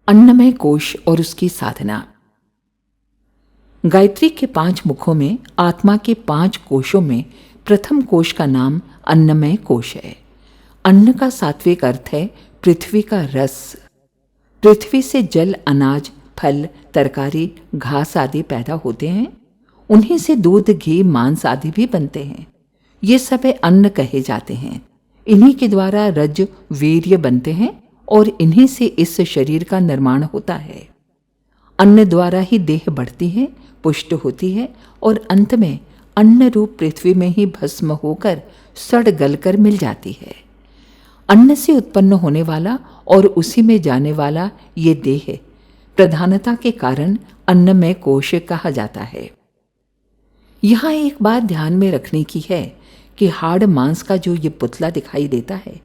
अन्नमय कोश और उसकी साधना। गायत्री के 5 मुखों में आत्मा के 5 कोशों में प्रथम कोश का नाम अन्नमय कोश है। अन्न का सात्विक अर्थ है पृथ्वी का रस। पृथ्वी से जल, अनाज, फल, तरकारी, घास आदि पैदा होते हैं। उन्हीं से दूध, घी, मांस आदि भी बनते हैं। ये सब अन्न कहे जाते हैं। इन्हीं के द्वारा रज, वीर्य बनते हैं और इन्हीं से इस शरीर का निर्माण होता है। अन्न द्वारा ही देह बढ़ती है, पुष्ट होती है और अंत में अन्न रूप पृथ्वी में ही भस्म होकर सड़ गलकर मिल जाती है। अन्न से उत्पन्न होने वाला और उसी में जाने वाला ये देह प्रधानता के कारण अन्नमय कोश कहा जाता है। यहाँ एक बात ध्यान में रखने की है कि हाड़ मांस का जो ये पुतला दिखाई देता है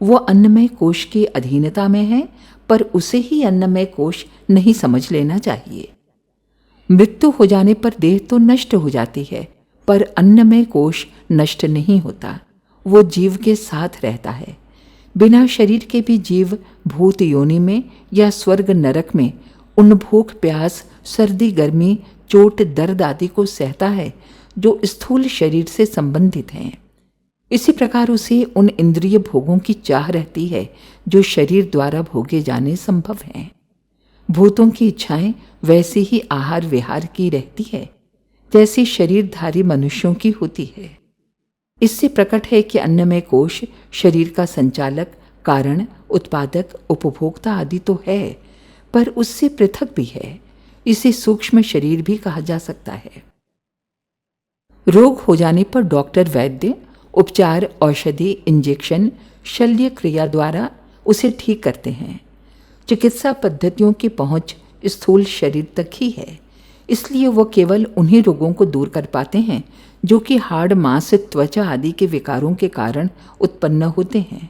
वो अन्नमय कोश की अधीनता में है, पर उसे ही अन्नमय कोश नहीं समझ लेना चाहिए। मृत्यु हो जाने पर देह तो नष्ट हो जाती है, पर अन्नमय कोश नष्ट नहीं होता, वो जीव के साथ रहता है। बिना शरीर के भी जीव भूत योनि में या स्वर्ग नरक में उन भूख, प्यास, सर्दी, गर्मी, चोट, दर्द आदि को सहता है जो स्थूल शरीर से संबंधित हैं। इसी प्रकार उसे उन इंद्रिय भोगों की चाह रहती है जो शरीर द्वारा भोगे जाने संभव हैं। भूतों की इच्छाएं वैसे ही आहार विहार की रहती है जैसी शरीरधारी मनुष्यों की होती है। इससे प्रकट है कि अन्नमय कोश शरीर का संचालक, कारण, उत्पादक, उपभोक्ता आदि तो है, पर उससे पृथक भी है। इसे सूक्ष्म शरीर भी कहा जा सकता है। रोग हो जाने पर डॉक्टर, वैद्य उपचार, औषधि, इंजेक्शन, शल्य क्रिया द्वारा उसे ठीक करते हैं। चिकित्सा पद्धतियों की पहुंच स्थूल शरीर तक ही है, इसलिए वो केवल उन्हीं रोगों को दूर कर पाते हैं जो कि हाड़, मांस, त्वचा आदि के विकारों के कारण उत्पन्न होते हैं।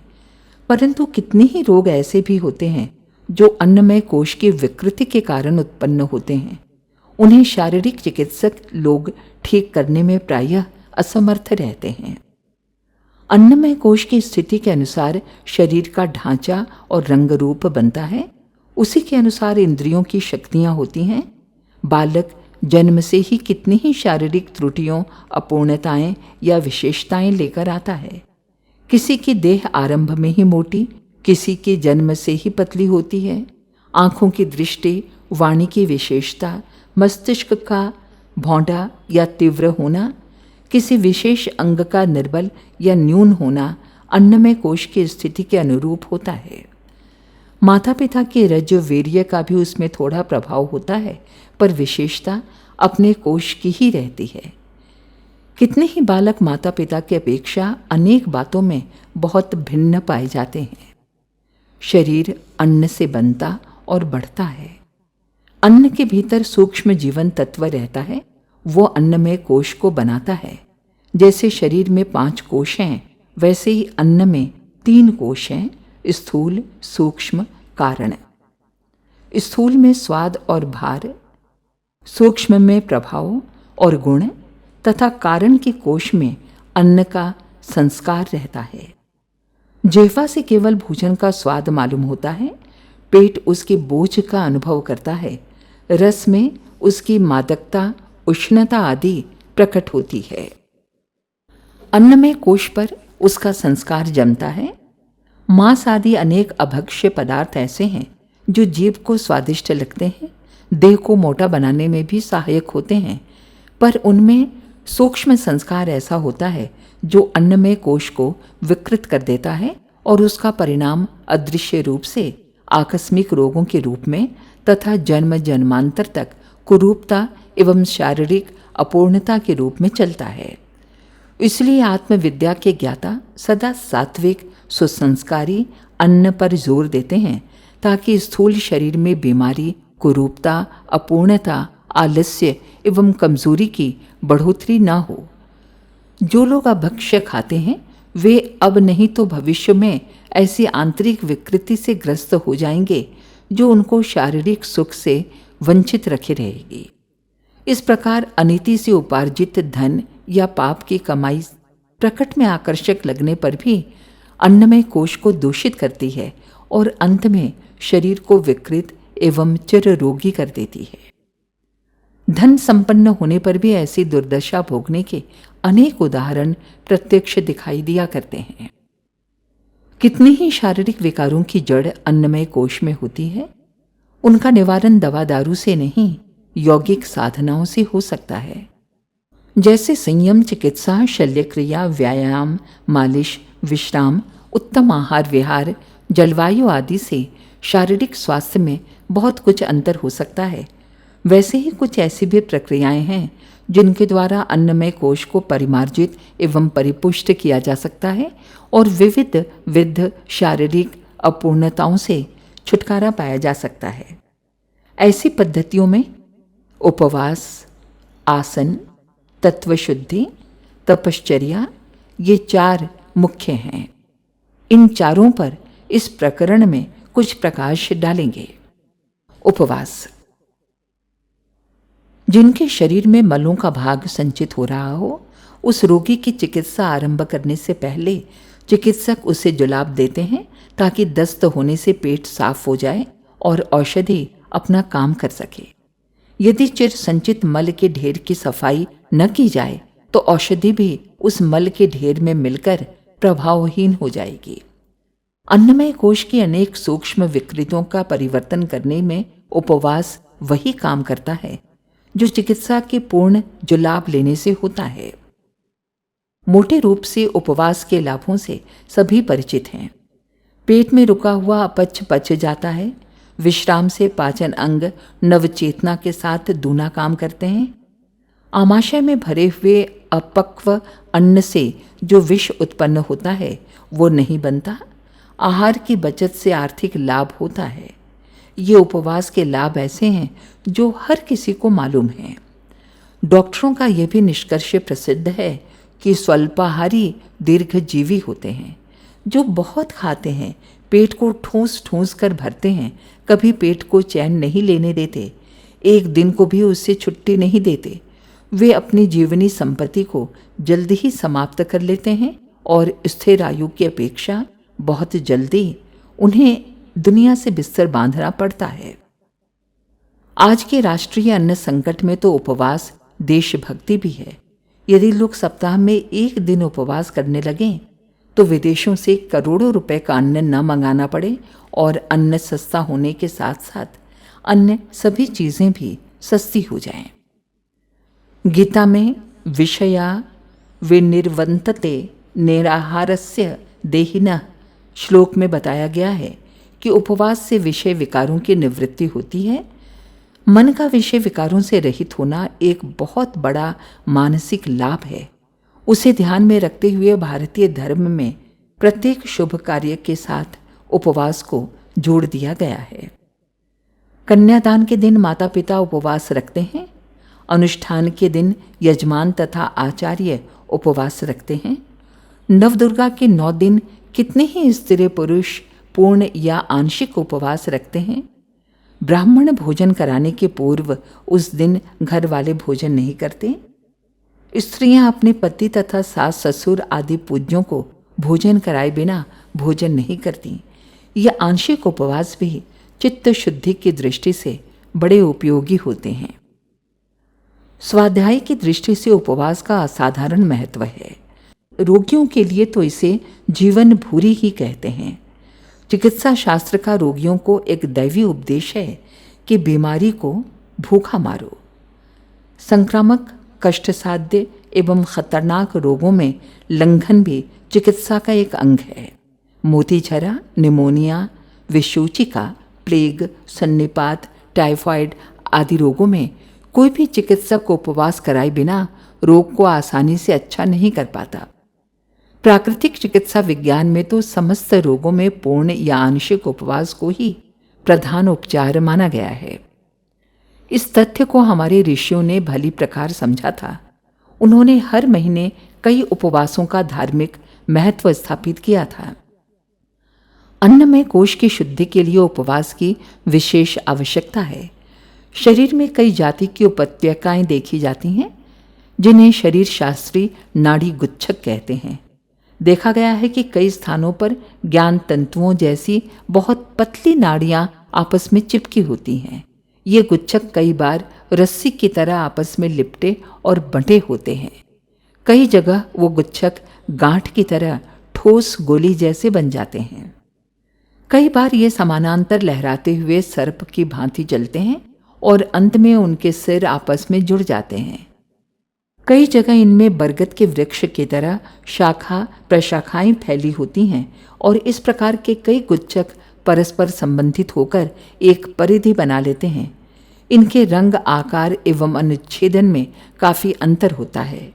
परंतु कितने ही रोग ऐसे भी होते हैं जो अन्नमय कोश की विकृति के कारण उत्पन्न होते हैं। उन्हें शारीरिक चिकित्सक लोग ठीक करने में प्रायः असमर्थ रहते हैं। अन्नमय कोश की स्थिति के अनुसार शरीर का ढांचा और रंग रूप बनता है। उसी के अनुसार इंद्रियों की शक्तियां होती हैं। बालक जन्म से ही कितनी ही शारीरिक त्रुटियों, अपूर्णताएं या विशेषताएं लेकर आता है। किसी की देह आरंभ में ही मोटी, किसी की जन्म से ही पतली होती है। आंखों की दृष्टि, वाणी की विशेषता, मस्तिष्क का भौंडा या तीव्र होना, किसी विशेष अंग का निर्बल या न्यून होना अन्नमय कोश की स्थिति के अनुरूप होता है। माता पिता के रज, वीर्य का भी उसमें थोड़ा प्रभाव होता है, पर विशेषता अपने कोश की ही रहती है। कितने ही बालक माता पिता की अपेक्षा अनेक बातों में बहुत भिन्न पाए जाते हैं। शरीर अन्न से बनता और बढ़ता है। अन्न के भीतर सूक्ष्म जीवन तत्व रहता है, वो अन्नमय कोश को बनाता है। जैसे शरीर में 5 कोश हैं, वैसे ही अन्न में 3 कोश हैं, स्थूल, सूक्ष्म, कारण। स्थूल में स्वाद और भार, सूक्ष्म में प्रभाव और गुण तथा कारण के कोश में अन्न का संस्कार रहता है। जिह्वा से केवल भोजन का स्वाद मालूम होता है, पेट उसके बोझ का अनुभव करता है, रस में उसकी मादकता, उष्णता आदि प्रकट होती है। अन्नमय कोश पर उसका संस्कार जमता है। मांस आदि अनेक अभक्ष्य पदार्थ ऐसे हैं जो जीव को स्वादिष्ट लगते हैं, देह को मोटा बनाने में भी सहायक होते हैं, पर उनमें सूक्ष्म संस्कार ऐसा होता है जो अन्नमय कोश को विकृत कर देता है और उसका परिणाम अदृश्य रूप से आकस्मिक रोगों के रूप में तथा जन्म जन्मांतर तक कुरूपता एवं शारीरिक अपूर्णता के रूप में चलता है। इसलिए आत्मविद्या के ज्ञाता सदा सात्विक, सुसंस्कारी अन्न पर जोर देते हैं ताकि स्थूल शरीर में बीमारी, कुरूपता, अपूर्णता, आलस्य एवं कमजोरी की बढ़ोतरी ना हो। जो लोग अभक्ष्य खाते हैं वे अब नहीं तो भविष्य में ऐसी आंतरिक विकृति से ग्रस्त हो जाएंगे जो उनको शारीरिक सुख से वंचित रखे रहेगी। इस प्रकार अनीति से उपार्जित धन या पाप की कमाई प्रकट में आकर्षक लगने पर भी अन्नमय कोश को दूषित करती है और अंत में शरीर को विकृत एवं चिर रोगी कर देती है। धन संपन्न होने पर भी ऐसी दुर्दशा भोगने के अनेक उदाहरण प्रत्यक्ष दिखाई दिया करते हैं। कितने ही शारीरिक विकारों की जड़ अन्नमय कोश में होती है। उनका निवारण दवा दारू से नहीं, यौगिक साधनाओं से हो सकता है। जैसे संयम चिकित्सा, शल्यक्रिया, व्यायाम, मालिश, विश्राम, उत्तम आहार विहार, जलवायु आदि से शारीरिक स्वास्थ्य में बहुत कुछ अंतर हो सकता है, वैसे ही कुछ ऐसी भी प्रक्रियाएं हैं जिनके द्वारा अन्नमय कोश को परिमार्जित एवं परिपुष्ट किया जा सकता है और विविध विध शारीरिक अपूर्णताओं से छुटकारा पाया जा सकता है। ऐसी पद्धतियों में उपवास, आसन, तत्वशुद्धि, तपश्चर्या ये 4 मुख्य हैं। इन चारों पर इस प्रकरण में कुछ प्रकाश डालेंगे। उपवास। जिनके शरीर में मलों का भाग संचित हो रहा हो, उस रोगी की चिकित्सा आरंभ करने से पहले चिकित्सक उसे जुलाब देते हैं ताकि दस्त होने से पेट साफ हो जाए और औषधि अपना काम कर सके। यदि चिर संचित मल के ढेर की सफाई न की जाए तो औषधि भी उस मल के ढेर में मिलकर प्रभावहीन हो जाएगी। अन्नमय कोश की अनेक सूक्ष्म विकृतियों का परिवर्तन करने में उपवास वही काम करता है जो चिकित्सा के पूर्ण जुलाब लेने से होता है। मोटे रूप से उपवास के लाभों से सभी परिचित हैं। पेट में रुका हुआ अपच पच जाता है। विश्राम से पाचन अंग नवचेतना के साथ दूना काम करते हैं। आमाशय में भरे हुए अपक्व अन्न से जो विष उत्पन्न होता है वो नहीं बनता। आहार की बचत से आर्थिक लाभ होता है। ये उपवास के लाभ ऐसे हैं जो हर किसी को मालूम है। डॉक्टरों का यह भी निष्कर्ष प्रसिद्ध है कि स्वल्पाहारी दीर्घजीवी होते हैं। जो बहुत खाते हैं, पेट को ठूंस ठूंस कर भरते हैं, कभी पेट को चैन नहीं लेने देते, एक दिन को भी उससे छुट्टी नहीं देते, वे अपनी जीवनी संपत्ति को जल्दी ही समाप्त कर लेते हैं और स्थिर आयु की अपेक्षा बहुत जल्दी उन्हें दुनिया से बिस्तर बांधना पड़ता है। आज के राष्ट्रीय अन्न संकट में तो उपवास देशभक्ति भी है। यदि लोग सप्ताह में 1 दिन उपवास करने लगें तो विदेशों से करोड़ों रुपए का अन्न न मंगाना पड़े और अन्न सस्ता होने के साथ साथ अन्य सभी चीज़ें भी सस्ती हो जाएं। गीता में विषया विनिर्वन्तते निराहारस्य देहिनः श्लोक में बताया गया है कि उपवास से विषय विकारों की निवृत्ति होती है। मन का विषय विकारों से रहित होना एक बहुत बड़ा मानसिक लाभ है। उसे ध्यान में रखते हुए भारतीय धर्म में प्रत्येक शुभ कार्य के साथ उपवास को जोड़ दिया गया है। कन्यादान के दिन माता पिता उपवास रखते हैं। अनुष्ठान के दिन यजमान तथा आचार्य उपवास रखते हैं। नवदुर्गा के 9 दिन कितने ही स्त्री पुरुष पूर्ण या आंशिक उपवास रखते हैं। ब्राह्मण भोजन कराने के पूर्व उस दिन घर वाले भोजन नहीं करते। स्त्रियां अपने पति तथा सास ससुर आदि पूज्यों को भोजन कराए बिना भोजन नहीं करती। यह आंशिक उपवास भी चित्त शुद्धि की दृष्टि से बड़े उपयोगी होते हैं। स्वाध्याय की दृष्टि से उपवास का असाधारण महत्व है। रोगियों के लिए तो इसे जीवन भूरी ही कहते हैं। चिकित्सा शास्त्र का रोगियों को एक दैवी उपदेश है कि बीमारी को भूखा मारो। संक्रामक, कष्टसाध्य एवं खतरनाक रोगों में लंघन भी चिकित्सा का एक अंग है। मोतीझरा, निमोनिया, विषूचिका, प्लेग, सन्निपात, टाइफाइड आदि रोगों में कोई भी चिकित्सक उपवास कराए बिना रोग को आसानी से अच्छा नहीं कर पाता। प्राकृतिक चिकित्सा विज्ञान में तो समस्त रोगों में पूर्ण या आंशिक उपवास को ही प्रधान उपचार माना गया है। इस तथ्य को हमारे ऋषियों ने भली प्रकार समझा था। उन्होंने हर महीने कई उपवासों का धार्मिक महत्व स्थापित किया था। अन्नमय कोश की शुद्धि के लिए उपवास की विशेष आवश्यकता है। शरीर में कई जाति की उपत्यकाएं देखी जाती हैं, जिन्हें शरीर शास्त्री नाड़ी गुच्छक कहते हैं। देखा गया है कि कई स्थानों पर ज्ञान तंतुओं जैसी बहुत पतली नाड़ियां आपस में चिपकी होती हैं। ये गुच्छक कई बार रस्सी की तरह आपस में लिपटे और बंटे होते हैं। कई जगह वो गुच्छक गांठ की तरह ठोस गोली जैसे बन जाते हैं। कई बार ये समानांतर लहराते हुए सर्प की भांति चलते हैं और अंत में उनके सिर आपस में जुड़ जाते हैं। कई जगह इनमें बरगद के वृक्ष की तरह शाखा प्रशाखाएं फैली होती हैं और इस प्रकार के कई गुच्छक परस्पर संबंधित होकर एक परिधि बना लेते हैं। इनके रंग, आकार एवं अनुच्छेदन में काफ़ी अंतर होता है।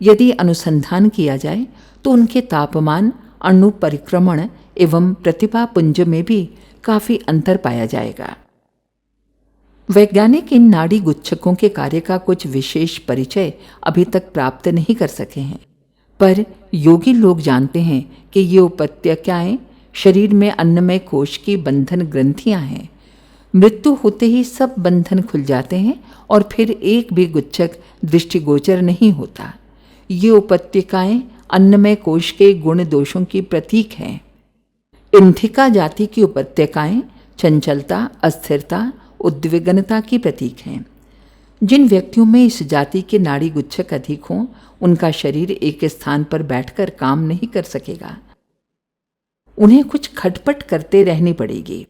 यदि अनुसंधान किया जाए तो उनके तापमान, अणु परिक्रमण एवं प्रतिभा पुंज में भी काफ़ी अंतर पाया जाएगा। वैज्ञानिक इन नाड़ी गुच्छकों के कार्य का कुछ विशेष परिचय अभी तक प्राप्त नहीं कर सके हैं, पर योगी लोग जानते हैं कि ये उपत्यकाएं शरीर में अन्नमय कोश की बंधन ग्रंथियां हैं। मृत्यु होते ही सब बंधन खुल जाते हैं और फिर एक भी गुच्छक दृष्टिगोचर नहीं होता। ये उपत्यकाएं अन्नमय कोश के गुण दोषों की प्रतीक हैं। इंथिका जाति की उपत्यकाएं चंचलता, अस्थिरता, उद्विग्नता की प्रतीक हैं। जिन व्यक्तियों में इस जाति के नाड़ी गुच्छक अधिक हों, उनका शरीर एक स्थान पर बैठकर काम नहीं कर सकेगा। उन्हें कुछ खटपट करते रहनी पड़ेगी।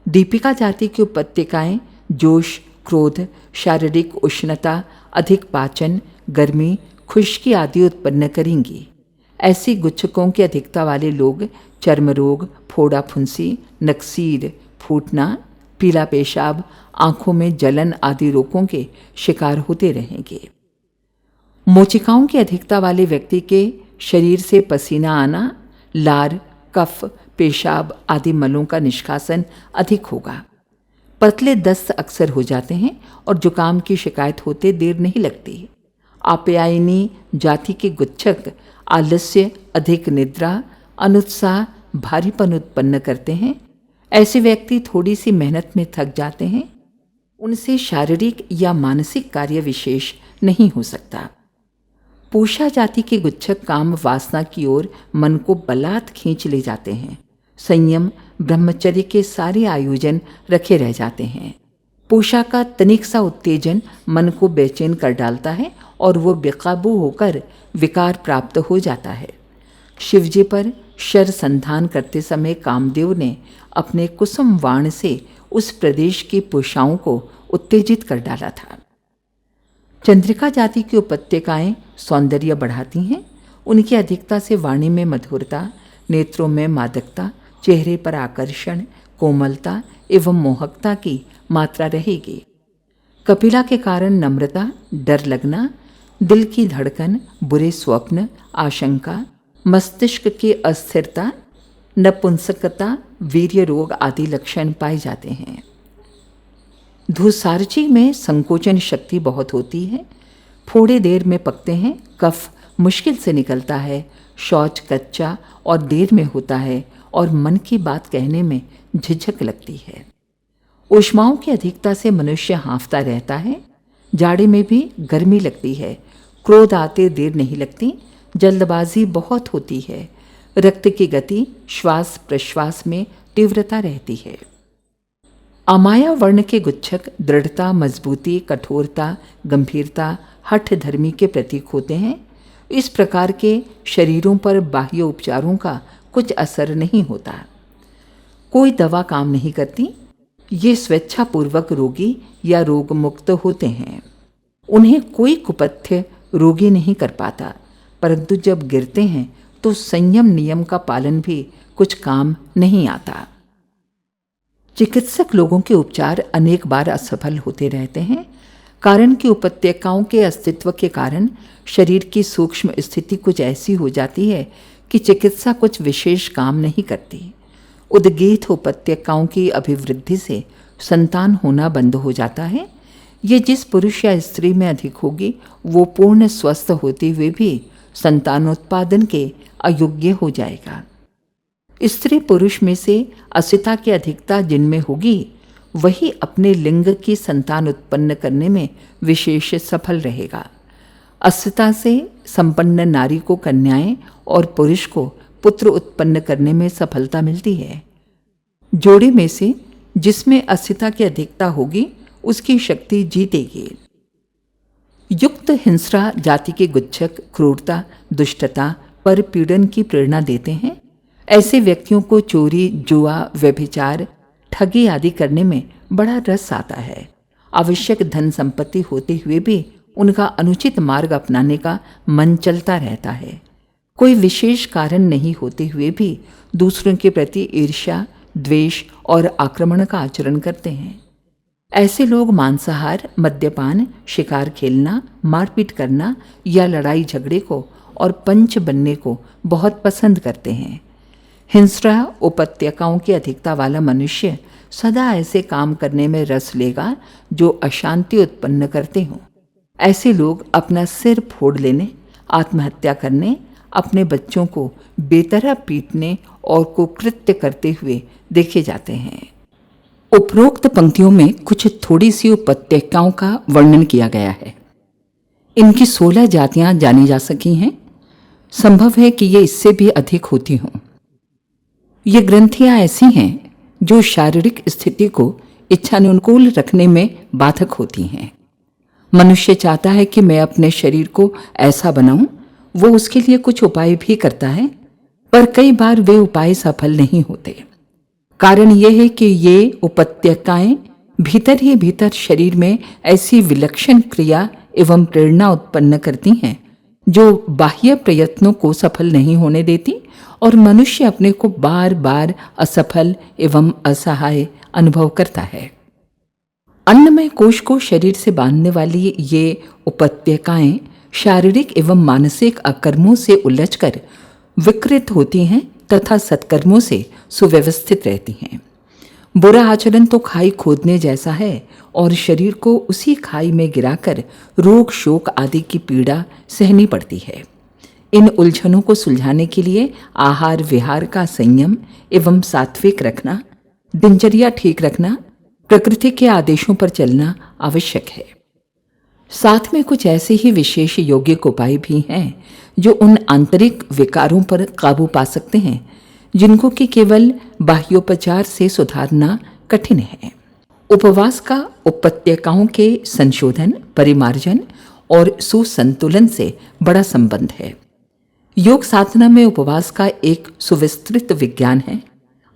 दीपिका जाति की उपत्यकाएं जोश, क्रोध, शारीरिक उष्णता, अधिक पाचन, गर्मी, खुश्की आदि उत्पन्न करेंगी। ऐसी गुच्छकों की अधिकता वाले लोग चर्म रोग, फोड़ा फुंसी, नक्सीर, फूटना, पीला पेशाब, आंखों में जलन आदि रोगों के शिकार होते रहेंगे। मोचिकाओं की अधिकता वाले व्यक्ति के शरीर से पसीना आना, लार, कफ, पेशाब आदि मलों का निष्कासन अधिक होगा। पतले दस्त अक्सर हो जाते हैं और जुकाम की शिकायत होते देर नहीं लगती। आप्यायनी जाति के गुच्छक आलस्य, अधिक निद्रा, अनुत्साह, भारीपन उत्पन्न करते हैं। ऐसे व्यक्ति थोड़ी सी मेहनत में थक जाते हैं। उनसे शारीरिक या मानसिक कार्य विशेष नहीं हो सकता। पूषा जाति के गुच्छक काम वासना की ओर मन को बलात् खींच ले जाते हैं। संयम, ब्रह्मचर्य के सारे आयोजन रखे रह जाते हैं। पूषा का तनिक सा उत्तेजन मन को बेचैन कर डालता है और वो बेकाबू होकर विकार प्राप्त हो जाता है। शिवजी पर शर संधान करते समय कामदेव ने अपने कुसुम वाण से उस प्रदेश की पूषाओं को उत्तेजित कर डाला था। चंद्रिका जाति की उपत्यकाएं सौंदर्य बढ़ाती हैं। उनकी अधिकता से वाणी में मधुरता, नेत्रों में मादकता, चेहरे पर आकर्षण, कोमलता एवं मोहकता की मात्रा रहेगी। कपिला के कारण नम्रता, डर लगना, दिल की धड़कन, बुरे स्वप्न, आशंका, मस्तिष्क की अस्थिरता, नपुंसकता, वीर्य रोग आदि लक्षण पाए जाते हैं। धूसार्ची में संकोचन शक्ति बहुत होती है। थोड़े देर में पकते हैं। कफ मुश्किल से निकलता है। शौच कच्चा और देर में होता है और मन की बात कहने में झिझक लगती है। ऊष्माओं की अधिकता से मनुष्य हाँफता रहता है। जाड़े में भी गर्मी लगती है। क्रोध आते देर नहीं लगती। जल्दबाजी बहुत होती है। रक्त की गति, श्वास प्रश्वास में तीव्रता रहती है। अमाया वर्ण के गुच्छक दृढ़ता, मजबूती, कठोरता, गंभीरता, हठ धर्मी के प्रतीक होते हैं। इस प्रकार के शरीरों पर बाह्य उपचारों का कुछ असर नहीं होता। कोई दवा काम नहीं करती। ये स्वेच्छापूर्वक रोगी या रोग मुक्त होते हैं। उन्हें कोई कुपथ्य रोगी नहीं कर पाता, परंतु जब गिरते हैं तो संयम नियम का पालन भी कुछ काम नहीं आता। चिकित्सक लोगों के उपचार अनेक बार असफल होते रहते हैं। कारण की उपत्यकाओं के अस्तित्व के कारण शरीर की सूक्ष्म स्थिति कुछ ऐसी हो जाती है कि चिकित्सा कुछ विशेष काम नहीं करती। उद्गीत उपत्यकाओं की अभिवृद्धि से संतान होना बंद हो जाता है। ये जिस पुरुष या स्त्री में अधिक होगी वो पूर्ण स्वस्थ होते हुए भी संतानोत्पादन के अयोग्य हो जाएगा। स्त्री पुरुष में से असिता की अधिकता जिनमें होगी वही अपने लिंग की संतान उत्पन्न करने में विशेष सफल रहेगा। असिता से संपन्न नारी को कन्याएं और पुरुष को पुत्र उत्पन्न करने में सफलता मिलती है। जोड़े में से जिसमें अस्थिता की अधिकता होगी उसकी शक्ति जीतेगी। युक्त हिंस्रा जाति के गुच्छक क्रूरता, दुष्टता, पर पीड़न की प्रेरणा देते हैं। ऐसे व्यक्तियों को चोरी, जुआ, व्यभिचार, ठगी आदि करने में बड़ा रस आता है। आवश्यक धन संपत्ति होते हुए भी उनका अनुचित मार्ग अपनाने का मन चलता रहता है। कोई विशेष कारण नहीं होते हुए भी दूसरों के प्रति ईर्ष्या, द्वेष और आक्रमण का आचरण करते हैं। ऐसे लोग मांसाहार, मद्यपान, शिकार खेलना, मारपीट करना या लड़ाई झगड़े को और पंच बनने को बहुत पसंद करते हैं। हिंस्रा उपत्यकाओं की अधिकता वाला मनुष्य सदा ऐसे काम करने में रस लेगा जो अशांति उत्पन्न करते हों। ऐसे लोग अपना सिर फोड़ लेने, आत्महत्या करने, अपने बच्चों को बेतरह पीटने और कुकृत्य करते हुए देखे जाते हैं। उपरोक्त पंक्तियों में कुछ थोड़ी सी उपत्यकाओं का वर्णन किया गया है। इनकी 16 जातियां जानी जा सकी हैं। संभव है कि ये इससे भी अधिक होती हों। ये ग्रंथियां ऐसी हैं जो शारीरिक स्थिति को इच्छानुकूल रखने में बाधक होती हैं। मनुष्य चाहता है कि मैं अपने शरीर को ऐसा बनाऊं। वो उसके लिए कुछ उपाय भी करता है, पर कई बार वे उपाय सफल नहीं होते। कारण यह है कि ये उपत्यकाएं भीतर ही भीतर शरीर में ऐसी विलक्षण क्रिया एवं प्रेरणा उत्पन्न करती हैं जो बाह्य प्रयत्नों को सफल नहीं होने देती और मनुष्य अपने को बार बार असफल एवं असहाय अनुभव करता है। अन्नमय कोश को शरीर से बांधने वाली ये उपत्यकाएं शारीरिक एवं मानसिक अकर्मों से उलझकर विकृत होती हैं तथा सत्कर्मों से सुव्यवस्थित रहती हैं। बुरा आचरण तो खाई खोदने जैसा है और शरीर को उसी खाई में गिराकर रोग, शोक आदि की पीड़ा सहनी पड़ती है। इन उलझनों को सुलझाने के लिए आहार विहार का संयम एवं सात्विक रखना, दिनचर्या ठीक रखना, प्रकृति के आदेशों पर चलना आवश्यक है। साथ में कुछ ऐसे ही विशेष यौगिक उपाय भी हैं जो उन आंतरिक विकारों पर काबू पा सकते हैं जिनको कि केवल बाह्योपचार से सुधारना कठिन है। उपवास का उपत्यकाओं के संशोधन, परिमार्जन और सुसंतुलन से बड़ा संबंध है। योग साधना में उपवास का एक सुविस्तृत विज्ञान है।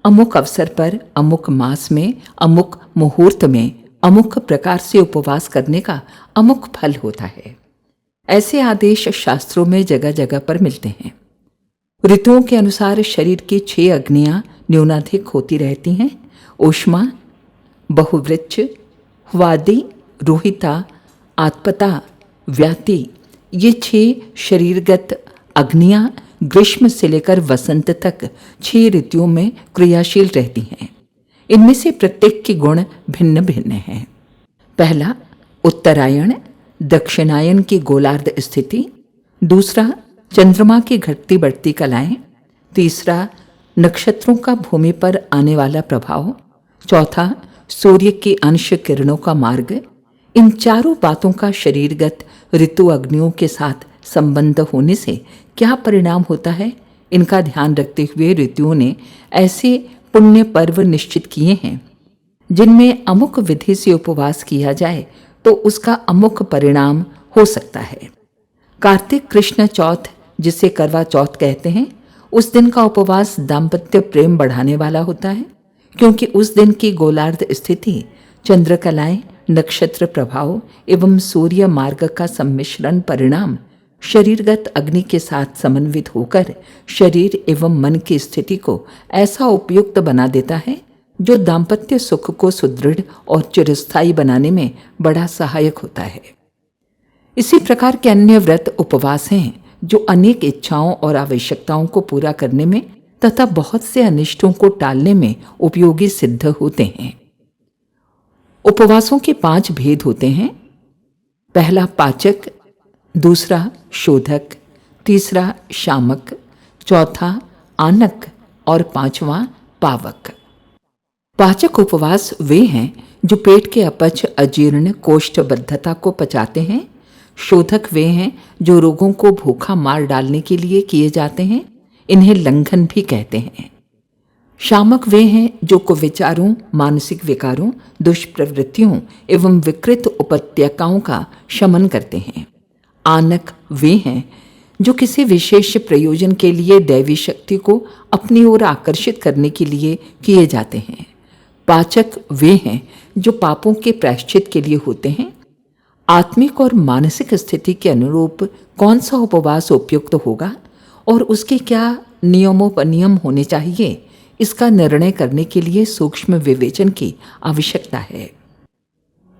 अमुक अवसर पर, अमुक मास में, अमुक मुहूर्त में, अमुक प्रकार से उपवास करने का अमुक फल होता है। ऐसे आदेश शास्त्रों में जगह जगह पर मिलते हैं। ऋतुओं के अनुसार शरीर की 6 अग्नियां न्यूनाधिक होती रहती हैं। ऊष्मा, बहुवृच्छ, वादी, रोहिता, आत्पता, व्याति, ये 6 शरीरगत अग्नियां ग्रीष्म से लेकर वसंत तक 6 ऋतुओं में क्रियाशील रहती हैं। इनमें से प्रत्येक के गुण भिन्न भिन्न हैं। पहला, उत्तरायण, दक्षिणायन की गोलार्ध स्थिति। दूसरा, चंद्रमा की घटती बढ़ती कलाएं। तीसरा, नक्षत्रों का भूमि पर आने वाला प्रभाव। चौथा, सूर्य की अंश किरणों का मार्ग। इन चारों बातों का शरीरगत ऋतु अग्नियों के साथ संबंध होने से क्या परिणाम होता है, इनका ध्यान रखते हुए ऋतुओं ने ऐसे पुण्य पर्व निश्चित किए हैं जिनमें अमुक विधि से उपवास किया जाए तो उसका अमुक परिणाम हो सकता है। कार्तिक कृष्ण चौथ, जिसे करवा चौथ कहते हैं, उस दिन का उपवास दाम्पत्य प्रेम बढ़ाने वाला होता है, क्योंकि उस दिन की गोलार्ध स्थिति, चंद्रकलाएं, नक्षत्र प्रभाव एवं सूर्य मार्ग का सम्मिश्रण परिणाम शरीरगत अग्नि के साथ समन्वित होकर शरीर एवं मन की स्थिति को ऐसा उपयुक्त बना देता है जो दाम्पत्य सुख को सुदृढ़ और चिरस्थायी बनाने में बड़ा सहायक होता है। इसी प्रकार के अन्य व्रत उपवास हैं जो अनेक इच्छाओं और आवश्यकताओं को पूरा करने में तथा बहुत से अनिष्टों को टालने में उपयोगी सिद्ध होते हैं। उपवासों के 5 भेद होते हैं। पहला पाचक, दूसरा शोधक, तीसरा शामक, चौथा आनक और 5वां पावक। पाचक उपवास वे हैं जो पेट के अपच, अजीर्ण, कोष्ठबद्धता को पचाते हैं। शोधक वे हैं जो रोगों को भूखा मार डालने के लिए किए जाते हैं। इन्हें लंघन भी कहते हैं। शामक वे हैं जो कुविचारों, मानसिक विकारों, दुष्प्रवृत्तियों एवं विकृत उपत्यकाओं का शमन करते हैं। आनक वे हैं जो किसी विशेष प्रयोजन के लिए दैवी शक्ति को अपनी ओर आकर्षित करने के लिए किए जाते हैं। पाचक वे हैं जो पापों के प्रायश्चित के लिए होते हैं। आत्मिक और मानसिक स्थिति के अनुरूप कौन सा उपवास उपयुक्त होगा और उसके क्या नियमोपनियम होने चाहिए, इसका निर्णय करने के लिए सूक्ष्म विवेचन की आवश्यकता है।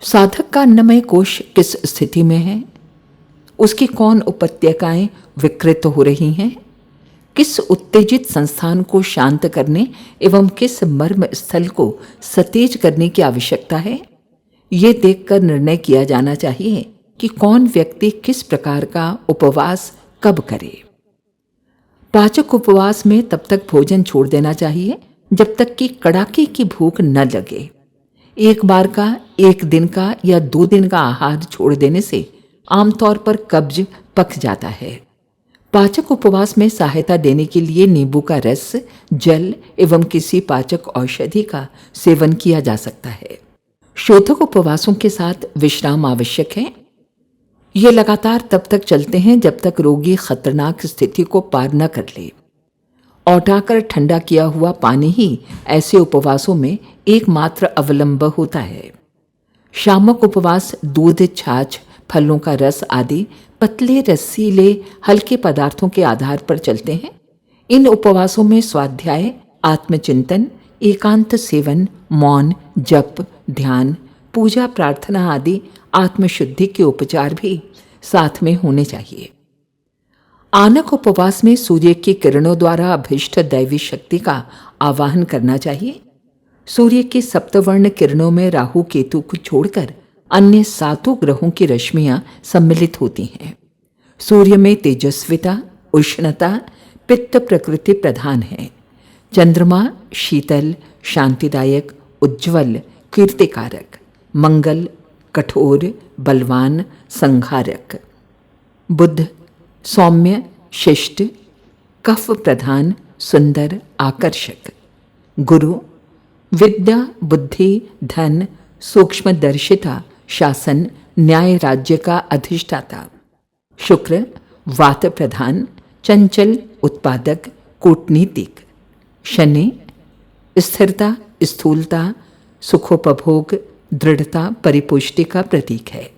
साधक का अन्नमय कोश किस स्थिति में है, उसकी कौन उपत्यकाएं विकृत हो रही हैं, किस उत्तेजित संस्थान को शांत करने एवं किस मर्म स्थल को सतेज करने की आवश्यकता है, ये देखकर निर्णय किया जाना चाहिए कि कौन व्यक्ति किस प्रकार का उपवास कब करे। पाचक उपवास में तब तक भोजन छोड़ देना चाहिए जब तक कि कड़ाके की भूख न लगे। एक बार का, एक दिन का या 2 दिन का आहार छोड़ देने से आमतौर पर कब्ज पक जाता है। पाचक उपवास में सहायता देने के लिए नींबू का रस, जल एवं किसी पाचक औषधि का सेवन किया जा सकता है। शोधक उपवासों के साथ विश्राम आवश्यक है। ये लगातार तब तक चलते हैं जब तक रोगी खतरनाक स्थिति को पार न कर ले। औटाकर ठंडा किया हुआ पानी ही ऐसे उपवासों में एकमात्र अवलंब होता है। शामक उपवास दूध, छाछ, फलों का रस आदि पतले, रसीले, हल्के पदार्थों के आधार पर चलते हैं। इन उपवासों में स्वाध्याय, आत्मचिंतन, एकांत सेवन, मौन, जप, ध्यान, पूजा, प्रार्थना आदि आत्मशुद्धि के उपचार भी साथ में होने चाहिए। आनक उपवास में सूर्य की किरणों द्वारा अभीष्ट दैवी शक्ति का आवाहन करना चाहिए। सूर्य की सप्तवर्ण किरणों में राहु केतु को छोड़कर अन्य 7 ग्रहों की रश्मियां सम्मिलित होती हैं। सूर्य में तेजस्विता, उष्णता, पित्त प्रकृति प्रधान है। चंद्रमा शीतल, शांतिदायक, उज्ज्वल, कीर्तिकारक। मंगल कठोर, बलवान, संहारक। बुध सौम्य, शिष्ट, कफ प्रधान, सुंदर, आकर्षक। गुरु विद्या, बुद्धि, धन, सूक्ष्मदर्शिता, शासन, न्याय, राज्य का अधिष्ठाता। शुक्र वात प्रधान, चंचल, उत्पादक, कूटनीतिक। शनि स्थिरता, स्थूलता, सुखोपभोग, दृढ़ता, परिपुष्टि का प्रतीक है।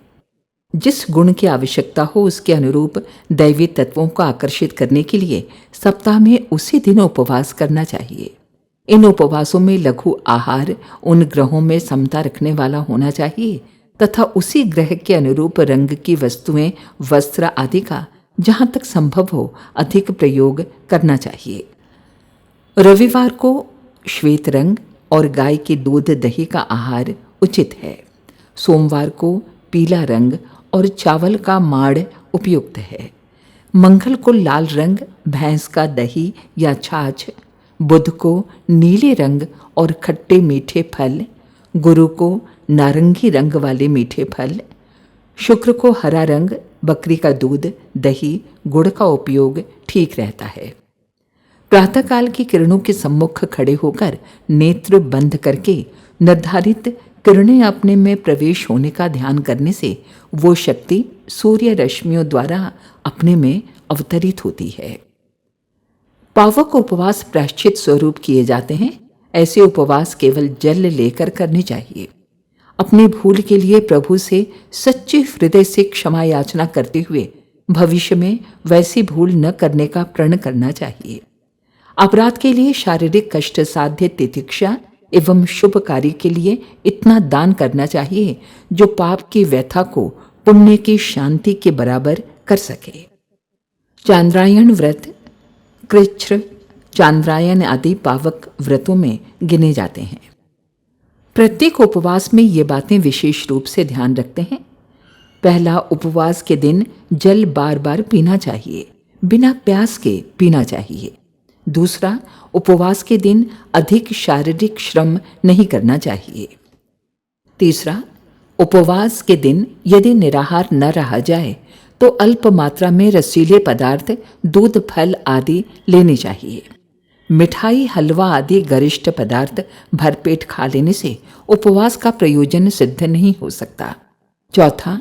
जिस गुण की आवश्यकता हो उसके अनुरूप दैवी तत्वों को आकर्षित करने के लिए सप्ताह में उसी दिन उपवास करना चाहिए। इन उपवासों में लघु आहार उन ग्रहों में समता रखने वाला होना चाहिए तथा उसी ग्रह के अनुरूप रंग की वस्तुएं, वस्त्र आदि का जहां तक संभव हो अधिक प्रयोग करना चाहिए। रविवार को श्वेत रंग और गाय के दूध, दही का आहार उचित है। सोमवार को पीला रंग और चावल का माड़ उपयुक्त है। मंगल को लाल रंग, भैंस का दही या छाछ। बुध को नीले रंग और खट्टे मीठे फल। गुरु को नारंगी रंग वाले मीठे फल। शुक्र को हरा रंग, बकरी का दूध, दही, गुड़ का उपयोग ठीक रहता है। प्रातःकाल की किरणों के सम्मुख खड़े होकर नेत्र बंद करके निर्धारित किरणें अपने में प्रवेश होने का ध्यान करने से वो शक्ति सूर्य रश्मियों द्वारा अपने में अवतरित होती है। पावक उपवास प्रायश्चित स्वरूप किए जाते हैं। ऐसे उपवास केवल जल लेकर करने चाहिए। अपने भूल के लिए प्रभु से सच्चे हृदय से क्षमा याचना करते हुए भविष्य में वैसी भूल न करने का प्रण करना चाहिए। अपराध के लिए शारीरिक कष्ट साध्य तितिक्षा एवं शुभ कार्य के लिए इतना दान करना चाहिए जो पाप की व्यथा को पुण्य की शांति के बराबर कर सके। चांद्रायण व्रत, कृच्छ्र, चांद्रायण आदि पावक व्रतों में गिने जाते हैं। प्रत्येक उपवास में ये बातें विशेष रूप से ध्यान रखते हैं। पहला, उपवास के दिन जल बार बार पीना चाहिए, बिना प्यास के पीना चाहिए। दूसरा, उपवास के दिन अधिक शारीरिक श्रम नहीं करना चाहिए। तीसरा, उपवास के दिन यदि निराहार न रहा जाए तो अल्प मात्रा में रसीले पदार्थ, दूध, फल आदि लेने चाहिए। मिठाई, हलवा आदि गरिष्ठ पदार्थ भरपेट खा लेने से उपवास का प्रयोजन सिद्ध नहीं हो सकता। चौथा,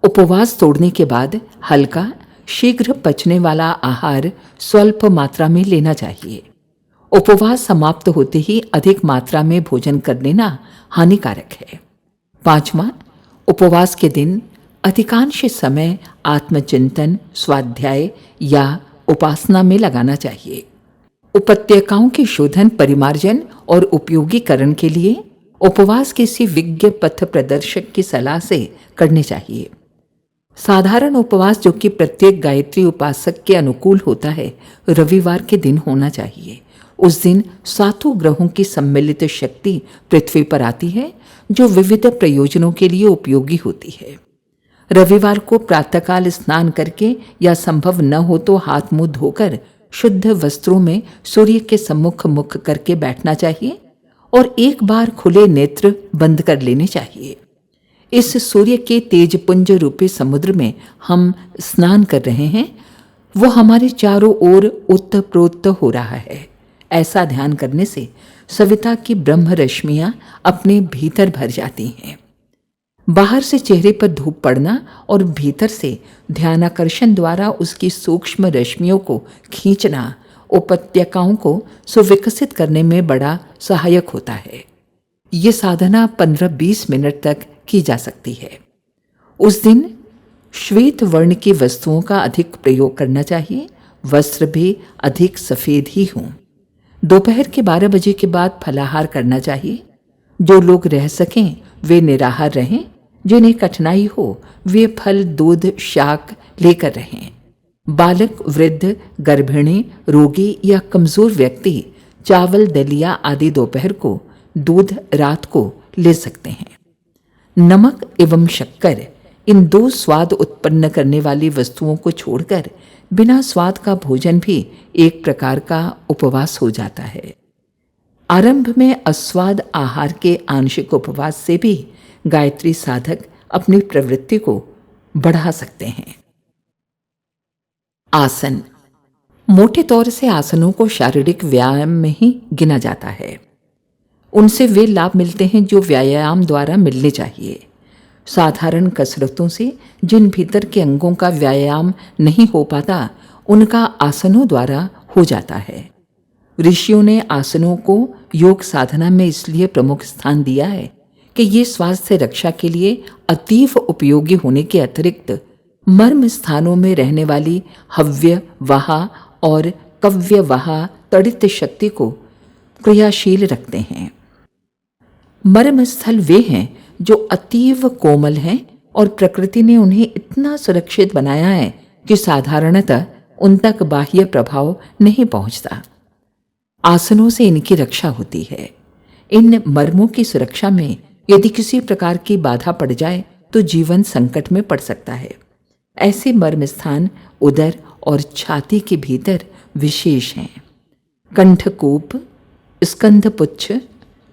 उपवास तोड़ने के बाद हल्का, शीघ्र पचने वाला आहार स्वल्प मात्रा में लेना चाहिए। उपवास समाप्त होते ही अधिक मात्रा में भोजन कर लेना हानिकारक है। पांचवा, उपवास के दिन अधिकांश समय आत्मचिंतन, स्वाध्याय या उपासना में लगाना चाहिए। उपत्यकाओं के शोधन, परिमार्जन और उपयोगीकरण के लिए उपवास किसी विज्ञ पथ प्रदर्शक की सलाह से करने चाहिए। साधारण उपवास, जो कि प्रत्येक गायत्री उपासक के अनुकूल होता है, रविवार के दिन होना चाहिए। उस दिन 7 ग्रहों की सम्मिलित शक्ति पृथ्वी पर आती है, जो विविध प्रयोजनों के लिए उपयोगी होती है। रविवार को प्रातःकाल स्नान करके या संभव न हो तो हाथ मुंह धोकर शुद्ध वस्त्रों में सूर्य के सम्मुख मुख करके बैठना चाहिए और एक बार खुले नेत्र बंद कर लेने चाहिए। इस सूर्य के तेजपुंज रूपी समुद्र में हम स्नान कर रहे हैं, वो हमारे चारों ओर उत्तप्रोत हो रहा है। ऐसा ध्यान करने से सविता की ब्रह्म रश्मियां अपने भीतर भर जाती हैं। बाहर से चेहरे पर धूप पड़ना और भीतर से ध्यानाकर्षण द्वारा उसकी सूक्ष्म रश्मियों को खींचना उपत्यकाओं को सुविकसित करने में बड़ा सहायक होता है। ये साधना 15-20 मिनट तक की जा सकती है। उस दिन श्वेत वर्ण की वस्तुओं का अधिक प्रयोग करना चाहिए। वस्त्र भी अधिक सफ़ेद ही हों। दोपहर के 12 बजे के बाद फलाहार करना चाहिए। जो लोग रह सकें वे निराहार रहें, जिन्हें कठिनाई हो वे फल, दूध, शाक लेकर रहें। बालक, वृद्ध, गर्भिणी, रोगी या कमज़ोर व्यक्ति चावल, दलिया आदि दोपहर को, दूध रात को ले सकते हैं। नमक एवं शक्कर, इन 2 स्वाद उत्पन्न करने वाली वस्तुओं को छोड़कर बिना स्वाद का भोजन भी एक प्रकार का उपवास हो जाता है। आरंभ में अस्वाद आहार के आंशिक उपवास से भी गायत्री साधक अपनी प्रवृत्ति को बढ़ा सकते हैं। आसन, मोटे तौर से आसनों को शारीरिक व्यायाम में ही गिना जाता है। उनसे वे लाभ मिलते हैं जो व्यायाम द्वारा मिलने चाहिए। साधारण कसरतों से जिन भीतर के अंगों का व्यायाम नहीं हो पाता, उनका आसनों द्वारा हो जाता है। ऋषियों ने आसनों को योग साधना में इसलिए प्रमुख स्थान दिया है कि ये स्वास्थ्य रक्षा के लिए अतीव उपयोगी होने के अतिरिक्त मर्म स्थानों में रहने वाली हव्य, वाहा और कव्य वाहा तड़ित शक्ति को क्रियाशील रखते हैं। मर्म स्थल वे हैं जो अतीव कोमल हैं और प्रकृति ने उन्हें इतना सुरक्षित बनाया है कि साधारणतः उन तक बाह्य प्रभाव नहीं पहुंचता। आसनों से इनकी रक्षा होती है। इन मर्मों की सुरक्षा में यदि किसी प्रकार की बाधा पड़ जाए तो जीवन संकट में पड़ सकता है। ऐसे मर्म स्थान उदर और छाती के भीतर विशेष हैं। कंठकूप, स्कंधपुच्छ,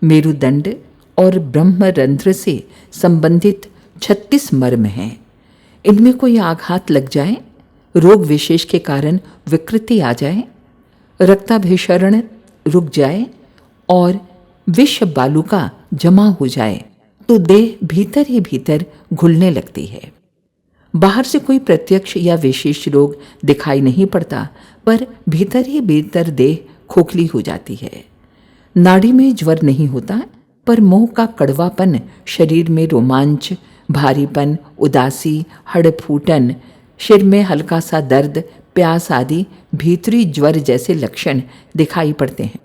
मेरुदंड और ब्रह्मरंध्र से संबंधित 36 मर्म हैं। इनमें कोई आघात लग जाए, रोग विशेष के कारण विकृति आ जाए, रक्ताभिसरण रुक जाए और विष बालुका जमा हो जाए तो देह भीतर ही भीतर घुलने लगती है। बाहर से कोई प्रत्यक्ष या विशेष रोग दिखाई नहीं पड़ता, पर भीतर ही भीतर देह खोखली हो जाती है। नाड़ी में ज्वर नहीं होता, पर मुंह का कड़वापन, शरीर में रोमांच, भारीपन, उदासी, हड़फूटन, सिर में हल्का सा दर्द, प्यास आदि भीतरी ज्वर जैसे लक्षण दिखाई पड़ते हैं।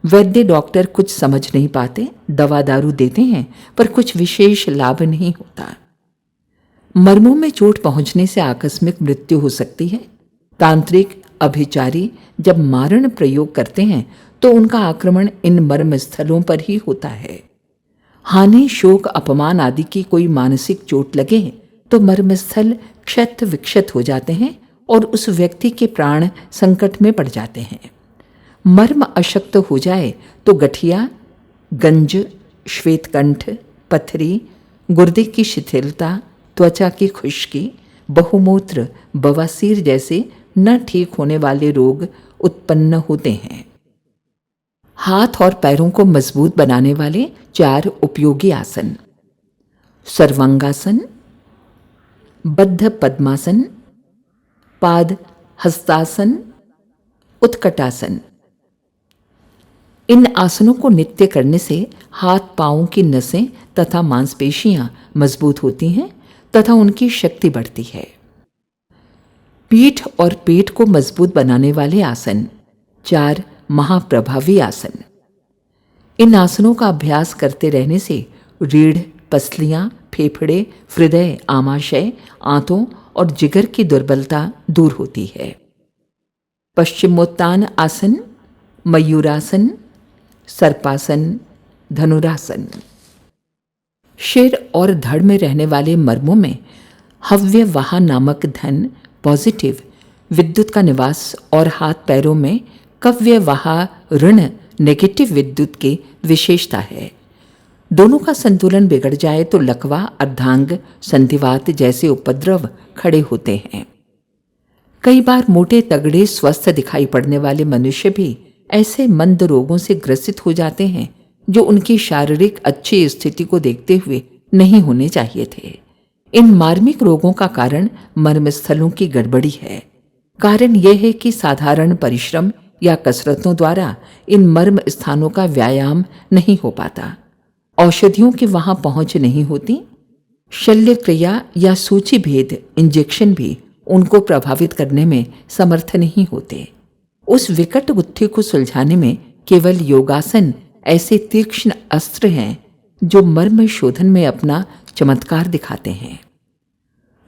वैद्य डॉक्टर कुछ समझ नहीं पाते, दवा दारू देते हैं, पर कुछ विशेष लाभ नहीं होता। मर्मों में चोट पहुंचने से आकस्मिक मृत्यु हो सकती है। तांत्रिक अभिचारी जब मारण प्रयोग करते हैं तो उनका आक्रमण इन मर्म स्थलों पर ही होता है। हानि, शोक, अपमान आदि की कोई मानसिक चोट लगे तो मर्मस्थल क्षत विक्षत हो जाते हैं और उस व्यक्ति के प्राण संकट में पड़ जाते हैं। मर्म अशक्त हो जाए तो गठिया, गंज, श्वेतकंठ, पथरी, गुर्दे की शिथिलता, त्वचा की खुश्की, बहुमूत्र, बवासीर जैसे न ठीक होने वाले रोग उत्पन्न होते हैं। हाथ और पैरों को मजबूत बनाने वाले 4 उपयोगी आसन। सर्वांगासन, बद्ध पद्मासन, पाद हस्तासन, उत्कटासन। इन आसनों को नित्य करने से हाथ पांवों की नसें तथा मांसपेशियां मजबूत होती हैं तथा उनकी शक्ति बढ़ती है। पीठ और पेट को मजबूत बनाने वाले आसन, 4 महाप्रभावी आसन। इन आसनों का अभ्यास करते रहने से रीढ़, पसलियां, फेफड़े, हृदय, आमाशय, आंतों और जिगर की दुर्बलता दूर होती है। पश्चिमोत्तान आसन, मयूरासन, सर्पासन, धनुरासन। शिर और धड़ में रहने वाले मर्मों में हव्यवाह नामक धन पॉजिटिव विद्युत का निवास और हाथ पैरों में कव्यवाह ऋण नेगेटिव विद्युत की विशेषता है। दोनों का संतुलन बिगड़ जाए तो लकवा, अर्धांग, संधिवात जैसे उपद्रव खड़े होते हैं। कई बार मोटे तगड़े स्वस्थ दिखाई पड़ने वाले मनुष्य भी ऐसे मंद रोगों से ग्रसित हो जाते हैं जो उनकी शारीरिक अच्छी स्थिति को देखते हुए नहीं होने चाहिए थे। इन मार्मिक रोगों का कारण मर्मस्थलों की गड़बड़ी है। कारण यह है कि साधारण परिश्रम या कसरतों द्वारा इन मर्म स्थानों का व्यायाम नहीं हो पाता। औषधियों की वहां पहुंच नहीं होती। शल्य क्रिया या सूची भेद इंजेक्शन भी उनको प्रभावित करने में समर्थ नहीं होते। उस विकट गुत्थी को सुलझाने में केवल योगासन ऐसे तीक्ष्ण अस्त्र हैं जो मर्म शोधन में अपना चमत्कार दिखाते हैं।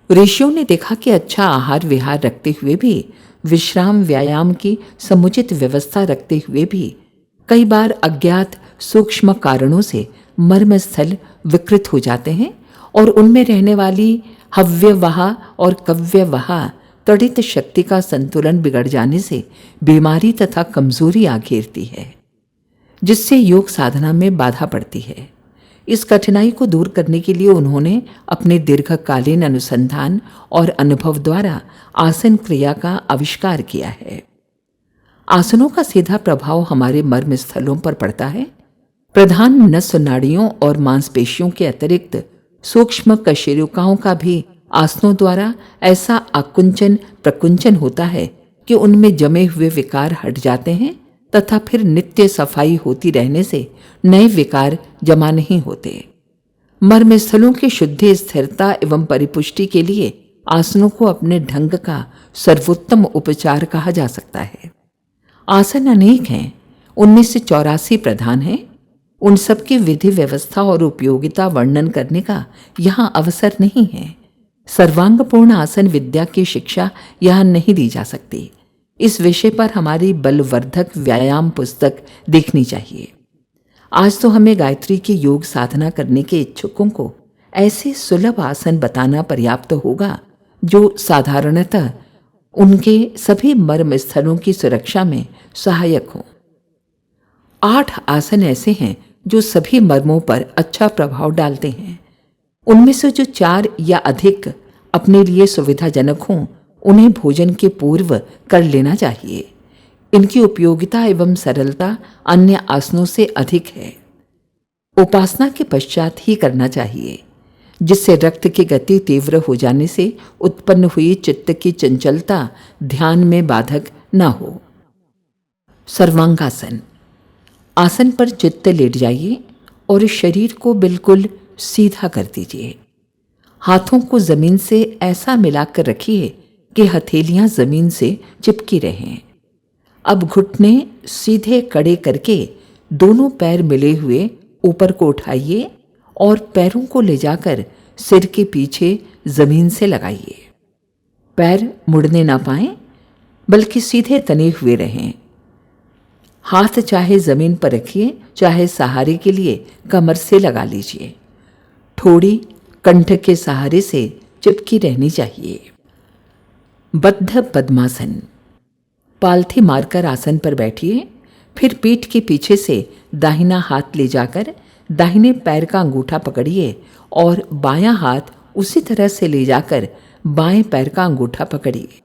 ऋषियों ने देखा कि अच्छा आहार विहार रखते हुए भी, विश्राम व्यायाम की समुचित व्यवस्था रखते हुए भी कई बार अज्ञात सूक्ष्म कारणों से मर्मस्थल विकृत हो जाते हैं और उनमें रहने वाली हव्यवाह और कव्यवाह त्वरित शक्ति का संतुलन बिगड़ जाने से बीमारी तथा कमजोरी आ घेरती है, जिससे योग साधना में बाधा पड़ती है। इस कठिनाई को दूर करने के लिए उन्होंने अपने दीर्घकालीन अनुसंधान और अनुभव द्वारा आसन क्रिया का आविष्कार किया है। आसनों का सीधा प्रभाव हमारे मर्म स्थलों पर पड़ता है। प्रधान नस नाड़ियों और मांसपेशियों के अतिरिक्त सूक्ष्म कशेरुकाओं का भी आसनों द्वारा ऐसा आकुंचन प्रकुंचन होता है कि उनमें जमे हुए विकार हट जाते हैं तथा फिर नित्य सफाई होती रहने से नए विकार जमा नहीं होते। मर्मस्थलों की शुद्धि, स्थिरता एवं परिपुष्टि के लिए आसनों को अपने ढंग का सर्वोत्तम उपचार कहा जा सकता है। आसन अनेक हैं, उनमें से 84 प्रधान हैं। उन सबकी विधि व्यवस्था और उपयोगिता वर्णन करने का यहाँ अवसर नहीं है। सर्वांगपूर्ण आसन विद्या की शिक्षा यहाँ नहीं दी जा सकती। इस विषय पर हमारी बलवर्धक व्यायाम पुस्तक देखनी चाहिए। आज तो हमें गायत्री की योग साधना करने के इच्छुकों को ऐसे सुलभ आसन बताना पर्याप्त होगा जो साधारणतः उनके सभी मर्म स्थलों की सुरक्षा में सहायक हों। 8 आसन ऐसे हैं जो सभी मर्मों पर अच्छा प्रभाव डालते हैं। उनमें से जो 4 या अधिक अपने लिए सुविधाजनक हों, उन्हें भोजन के पूर्व कर लेना चाहिए। इनकी उपयोगिता एवं सरलता अन्य आसनों से अधिक है। उपासना के पश्चात ही करना चाहिए, जिससे रक्त की गति तीव्र हो जाने से उत्पन्न हुई चित्त की चंचलता ध्यान में बाधक न हो। सर्वांगासन। आसन पर चित्त लेट जाइए और शरीर को बिल्कुल सीधा कर दीजिए। हाथों को जमीन से ऐसा मिलाकर रखिए कि हथेलियां जमीन से चिपकी रहें। अब घुटने सीधे कड़े करके दोनों पैर मिले हुए ऊपर को उठाइए और पैरों को ले जाकर सिर के पीछे जमीन से लगाइए। पैर मुड़ने ना पाएं, बल्कि सीधे तने हुए रहें। हाथ चाहे जमीन पर रखिए, चाहे सहारे के लिए कमर से लगा लीजिए। ठोड़ी कंठ के सहारे से चिपकी रहनी चाहिए। बद्ध पद्मासन। पालथी मारकर आसन पर बैठिए, फिर पीठ के पीछे से दाहिना हाथ ले जाकर दाहिने पैर का अंगूठा पकड़िए और बायां हाथ उसी तरह से ले जाकर बाएं पैर का अंगूठा पकड़िए।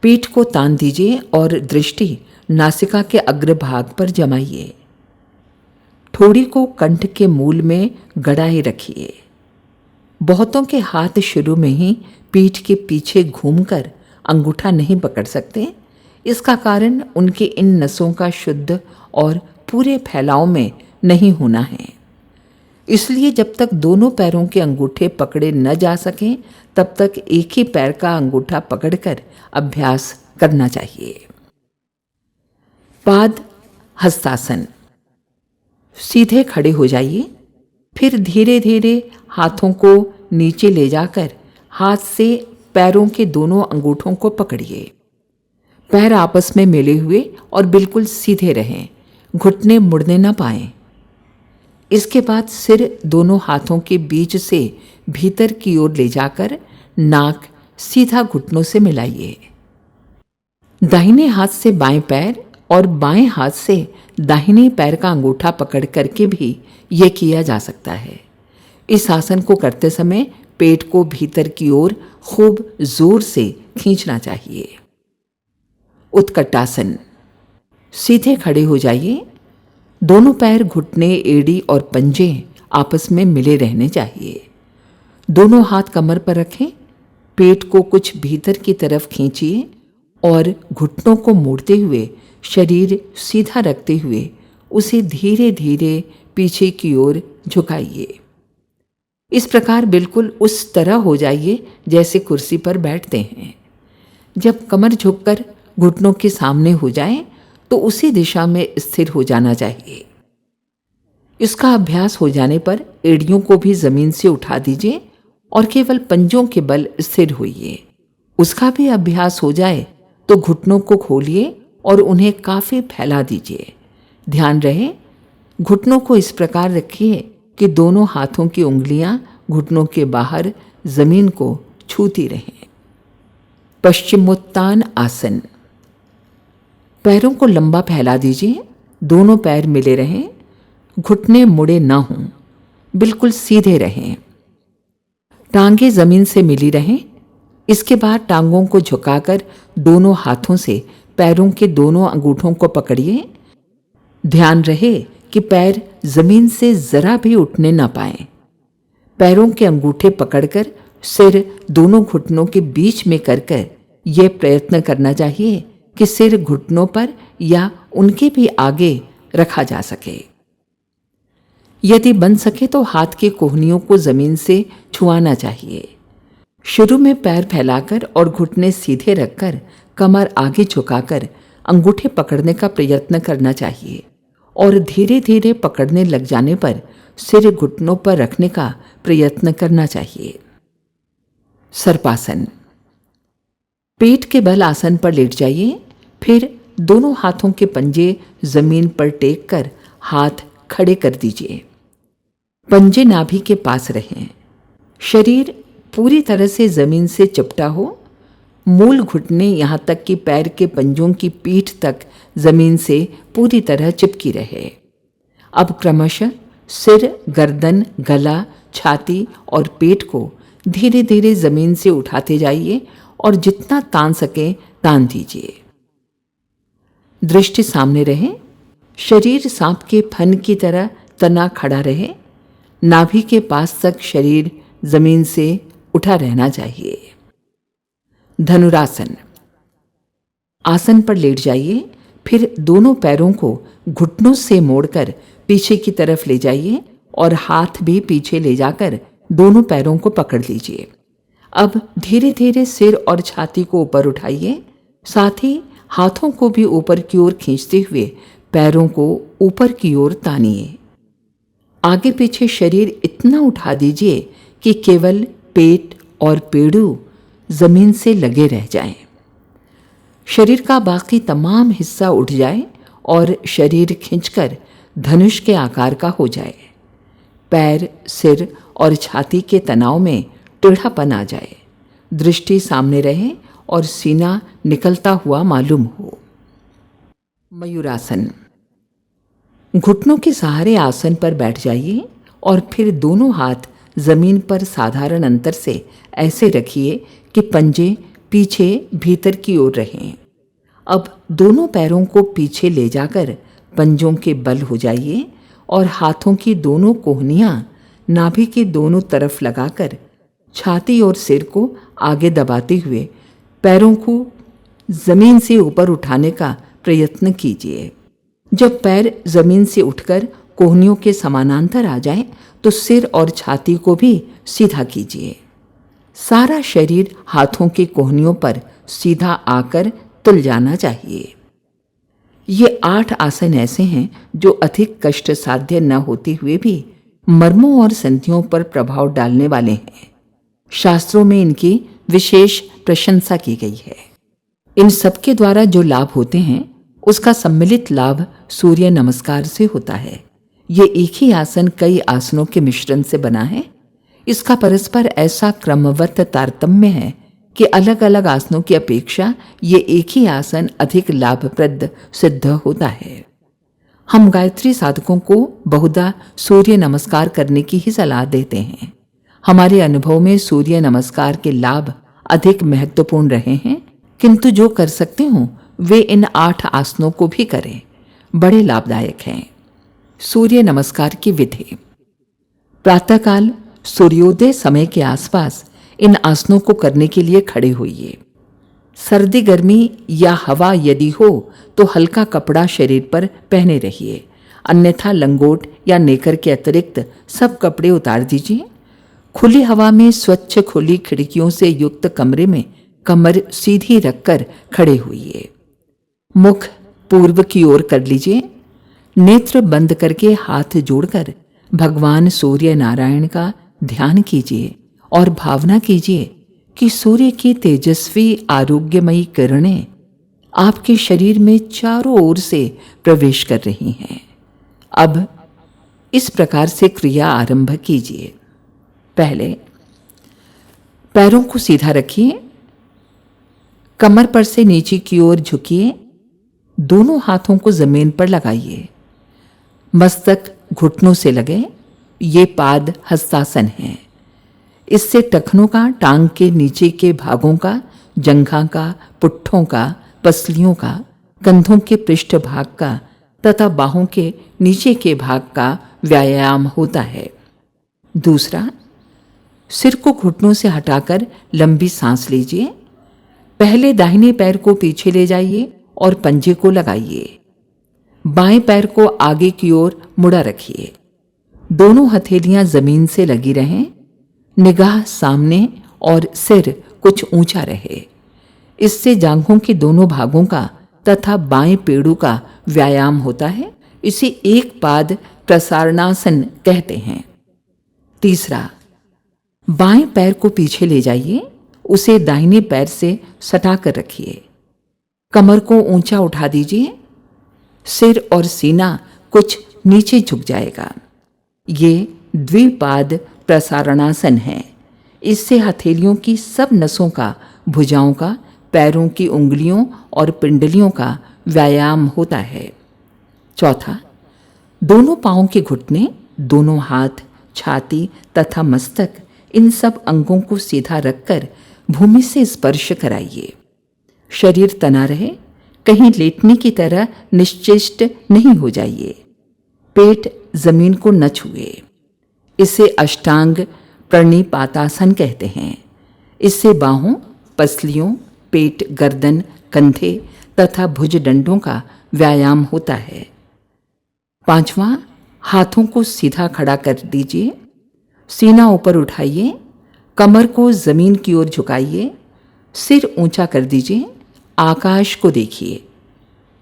पीठ को तान दीजिए और दृष्टि नासिका के अग्रभाग पर जमाइए। ठोड़ी को कंठ के मूल में गड़ाए रखिए। बहुतों के हाथ शुरू में ही पीठ के पीछे घूमकर अंगूठा नहीं पकड़ सकते। इसका कारण उनके इन नसों का शुद्ध और पूरे फैलाव में नहीं होना है। इसलिए जब तक दोनों पैरों के अंगूठे पकड़े न जा सकें तब तक एक ही पैर का अंगूठा पकड़कर अभ्यास करना चाहिए। पाद हस्तासन। सीधे खड़े हो जाइए। फिर धीरे धीरे हाथों को नीचे ले जाकर हाथ से पैरों के दोनों अंगूठों को पकड़िए। पैर आपस में मिले हुए और बिल्कुल सीधे रहें, घुटने मुड़ने न पाएं। इसके बाद सिर दोनों हाथों के बीच से भीतर की ओर ले जाकर नाक सीधा घुटनों से मिलाइए। दाहिने हाथ से बाएं पैर और बाएं हाथ से दाहिने पैर का अंगूठा पकड़ करके भी यह किया जा सकता है। इस आसन को करते समय पेट को भीतर की ओर खूब जोर से खींचना चाहिए। उत्कटासन। सीधे खड़े हो जाइए। दोनों पैर, घुटने, एड़ी और पंजे आपस में मिले रहने चाहिए। दोनों हाथ कमर पर रखें। पेट को कुछ भीतर की तरफ खींचिए और घुटनों को मोड़ते हुए शरीर सीधा रखते हुए उसे धीरे धीरे पीछे की ओर झुकाइए। इस प्रकार बिल्कुल उस तरह हो जाइए जैसे कुर्सी पर बैठते हैं। जब कमर झुककर घुटनों के सामने हो जाए तो उसी दिशा में स्थिर हो जाना चाहिए। इसका अभ्यास हो जाने पर एड़ियों को भी जमीन से उठा दीजिए और केवल पंजों के बल स्थिर होइए। उसका भी अभ्यास हो जाए तो घुटनों को खोलिए और उन्हें काफी फैला दीजिए। ध्यान रहे, घुटनों को इस प्रकार रखिए कि दोनों हाथों की उंगलियां घुटनों के बाहर जमीन को छूती रहें। पश्चिमोत्तान आसन। पैरों को लंबा फैला दीजिए। दोनों पैर मिले रहें, घुटने मुड़े ना हों, बिल्कुल सीधे रहें। टांगे जमीन से मिली रहें। इसके बाद टांगों को झुकाकर दोनों हाथों से पैरों के दोनों अंगूठों को पकड़िए। ध्यान रहे कि पैर जमीन से जरा भी उठने ना पाएं। पैरों के अंगूठे पकड़कर सिर दोनों घुटनों के बीच में कर यह प्रयत्न करना चाहिए कि सिर घुटनों पर या उनके भी आगे रखा जा सके। यदि बन सके तो हाथ के कोहनियों को जमीन से छुआना चाहिए। शुरू में पैर फैलाकर और घुटने सीधे रखकर कमर आगे झुकाकर अंगूठे पकड़ने का प्रयत्न करना चाहिए और धीरे धीरे पकड़ने लग जाने पर सिर घुटनों पर रखने का प्रयत्न करना चाहिए। सर्पासन। पेट के बल आसन पर लेट जाइए। फिर दोनों हाथों के पंजे जमीन पर टेक कर हाथ खड़े कर दीजिए। पंजे नाभि के पास रहें। शरीर पूरी तरह से जमीन से चिपटा हो। मूल घुटने यहाँ तक कि पैर के पंजों की पीठ तक जमीन से पूरी तरह चिपकी रहे। अब क्रमशः सिर, गर्दन, गला, छाती और पेट को धीरे धीरे जमीन से उठाते जाइए और जितना तान सके तान दीजिए। दृष्टि सामने रहे। शरीर सांप के फन की तरह तना खड़ा रहे। नाभि के पास तक शरीर जमीन से उठा रहना चाहिए। धनुरासन। आसन पर लेट जाइए। फिर दोनों पैरों को घुटनों से मोड़कर पीछे की तरफ ले जाइए और हाथ भी पीछे ले जाकर दोनों पैरों को पकड़ लीजिए। अब धीरे धीरे सिर और छाती को ऊपर उठाइए। साथ ही हाथों को भी ऊपर की ओर खींचते हुए पैरों को ऊपर की ओर तानिए। आगे पीछे शरीर इतना उठा दीजिए कि केवल पेट और पेड़ू जमीन से लगे रह जाएं। शरीर का बाकी तमाम हिस्सा उठ जाए और शरीर खिंचकर धनुष के आकार का हो जाए। पैर, सिर और छाती के तनाव में टेढ़ापन आ जाए। दृष्टि सामने रहे और सीना निकलता हुआ मालूम हो। मयूरासन। घुटनों के सहारे आसन पर बैठ जाइए और फिर दोनों हाथ जमीन पर साधारण अंतर से ऐसे रखिए कि पंजे पीछे भीतर की ओर रहें। अब दोनों पैरों को पीछे ले जाकर पंजों के बल हो जाइए और हाथों की दोनों कोहनियां नाभि के दोनों तरफ लगाकर छाती और सिर को आगे दबाते हुए पैरों को जमीन से ऊपर उठाने का प्रयत्न कीजिए। जब पैर जमीन से उठकर कोहनियों के समानांतर आ जाए तो सिर और छाती को भी सीधा कीजिए। सारा शरीर हाथों की कोहनियों पर सीधा आकर तुल जाना चाहिए। ये 8 आसन ऐसे हैं जो अधिक कष्ट साध्य न होते हुए भी मर्मों और संधियों पर प्रभाव डालने वाले हैं। शास्त्रों में इनकी विशेष प्रशंसा की गई है। इन सबके द्वारा जो लाभ होते हैं उसका सम्मिलित लाभ सूर्य नमस्कार से होता है। ये एक ही आसन कई आसनों के मिश्रण से बना है। इसका परस्पर ऐसा क्रमवत तारतम्य है कि अलग अलग आसनों की अपेक्षा ये एक ही आसन अधिक लाभप्रद सिद्ध होता है। हम गायत्री साधकों को बहुधा सूर्य नमस्कार करने की ही सलाह देते हैं। हमारे अनुभव में सूर्य नमस्कार के लाभ अधिक महत्वपूर्ण रहे हैं, किंतु जो कर सकते हों वे इन 8 आसनों को भी करें, बड़े लाभदायक हैं। सूर्य नमस्कार की विधि। प्रातःकाल सूर्योदय समय के आसपास इन आसनों को करने के लिए खड़े होइए। सर्दी गर्मी या हवा यदि हो तो हल्का कपड़ा शरीर पर पहने रहिए, अन्यथा लंगोट या नेकर के अतिरिक्त सब कपड़े उतार दीजिए। खुली हवा में स्वच्छ खुली खिड़कियों से युक्त कमरे में कमर सीधी रखकर खड़े होइए। मुख पूर्व की ओर कर लीजिए। नेत्र बंद करके हाथ जोड़कर भगवान सूर्य नारायण का ध्यान कीजिए और भावना कीजिए कि सूर्य की तेजस्वी आरोग्यमयी किरणें आपके शरीर में चारों ओर से प्रवेश कर रही हैं। अब इस प्रकार से क्रिया आरंभ कीजिए। पहले पैरों को सीधा रखिए, कमर पर से नीचे की ओर झुकिए, दोनों हाथों को जमीन पर लगाइए, मस्तक घुटनों से लगे। ये पाद हस्तासन है। इससे टखनों का, टांग के नीचे के भागों का, जंघा का, पुट्ठों का, पसलियों का, कंधों के पृष्ठ भाग का तथा बाहों के नीचे के भाग का व्यायाम होता है। दूसरा, सिर को घुटनों से हटाकर लंबी सांस लीजिए। पहले दाहिने पैर को पीछे ले जाइए और पंजे को लगाइए। बाएं पैर को आगे की ओर मुड़ा रखिए। दोनों हथेलियां जमीन से लगी रहें। निगाह सामने और सिर कुछ ऊंचा रहे। इससे जांघों के दोनों भागों का तथा बाएं पेड़ों का व्यायाम होता है। इसे एक पाद प्रसारणासन कहते हैं। तीसरा, बाएं पैर को पीछे ले जाइए, उसे दाहिने पैर से सटाकर रखिए। कमर को ऊंचा उठा दीजिए। सिर और सीना कुछ नीचे झुक जाएगा। ये द्विपाद प्रसारणासन है। इससे हथेलियों की सब नसों का, भुजाओं का, पैरों की उंगलियों और पिंडलियों का व्यायाम होता है। चौथा, दोनों पांवों के घुटने, दोनों हाथ, छाती तथा मस्तक, इन सब अंगों को सीधा रखकर भूमि से स्पर्श कराइए। शरीर तना रहे, कहीं लेटने की तरह निश्चेष्ट नहीं हो जाइए। पेट जमीन को न छुए। इसे अष्टांग प्रणिपातासन कहते हैं। इससे बाहों, पसलियों, पेट, गर्दन, कंधे तथा भुजदंडों का व्यायाम होता है। पांचवा, हाथों को सीधा खड़ा कर दीजिए। सीना ऊपर उठाइए, कमर को जमीन की ओर झुकाइए, सिर ऊंचा कर दीजिए, आकाश को देखिए।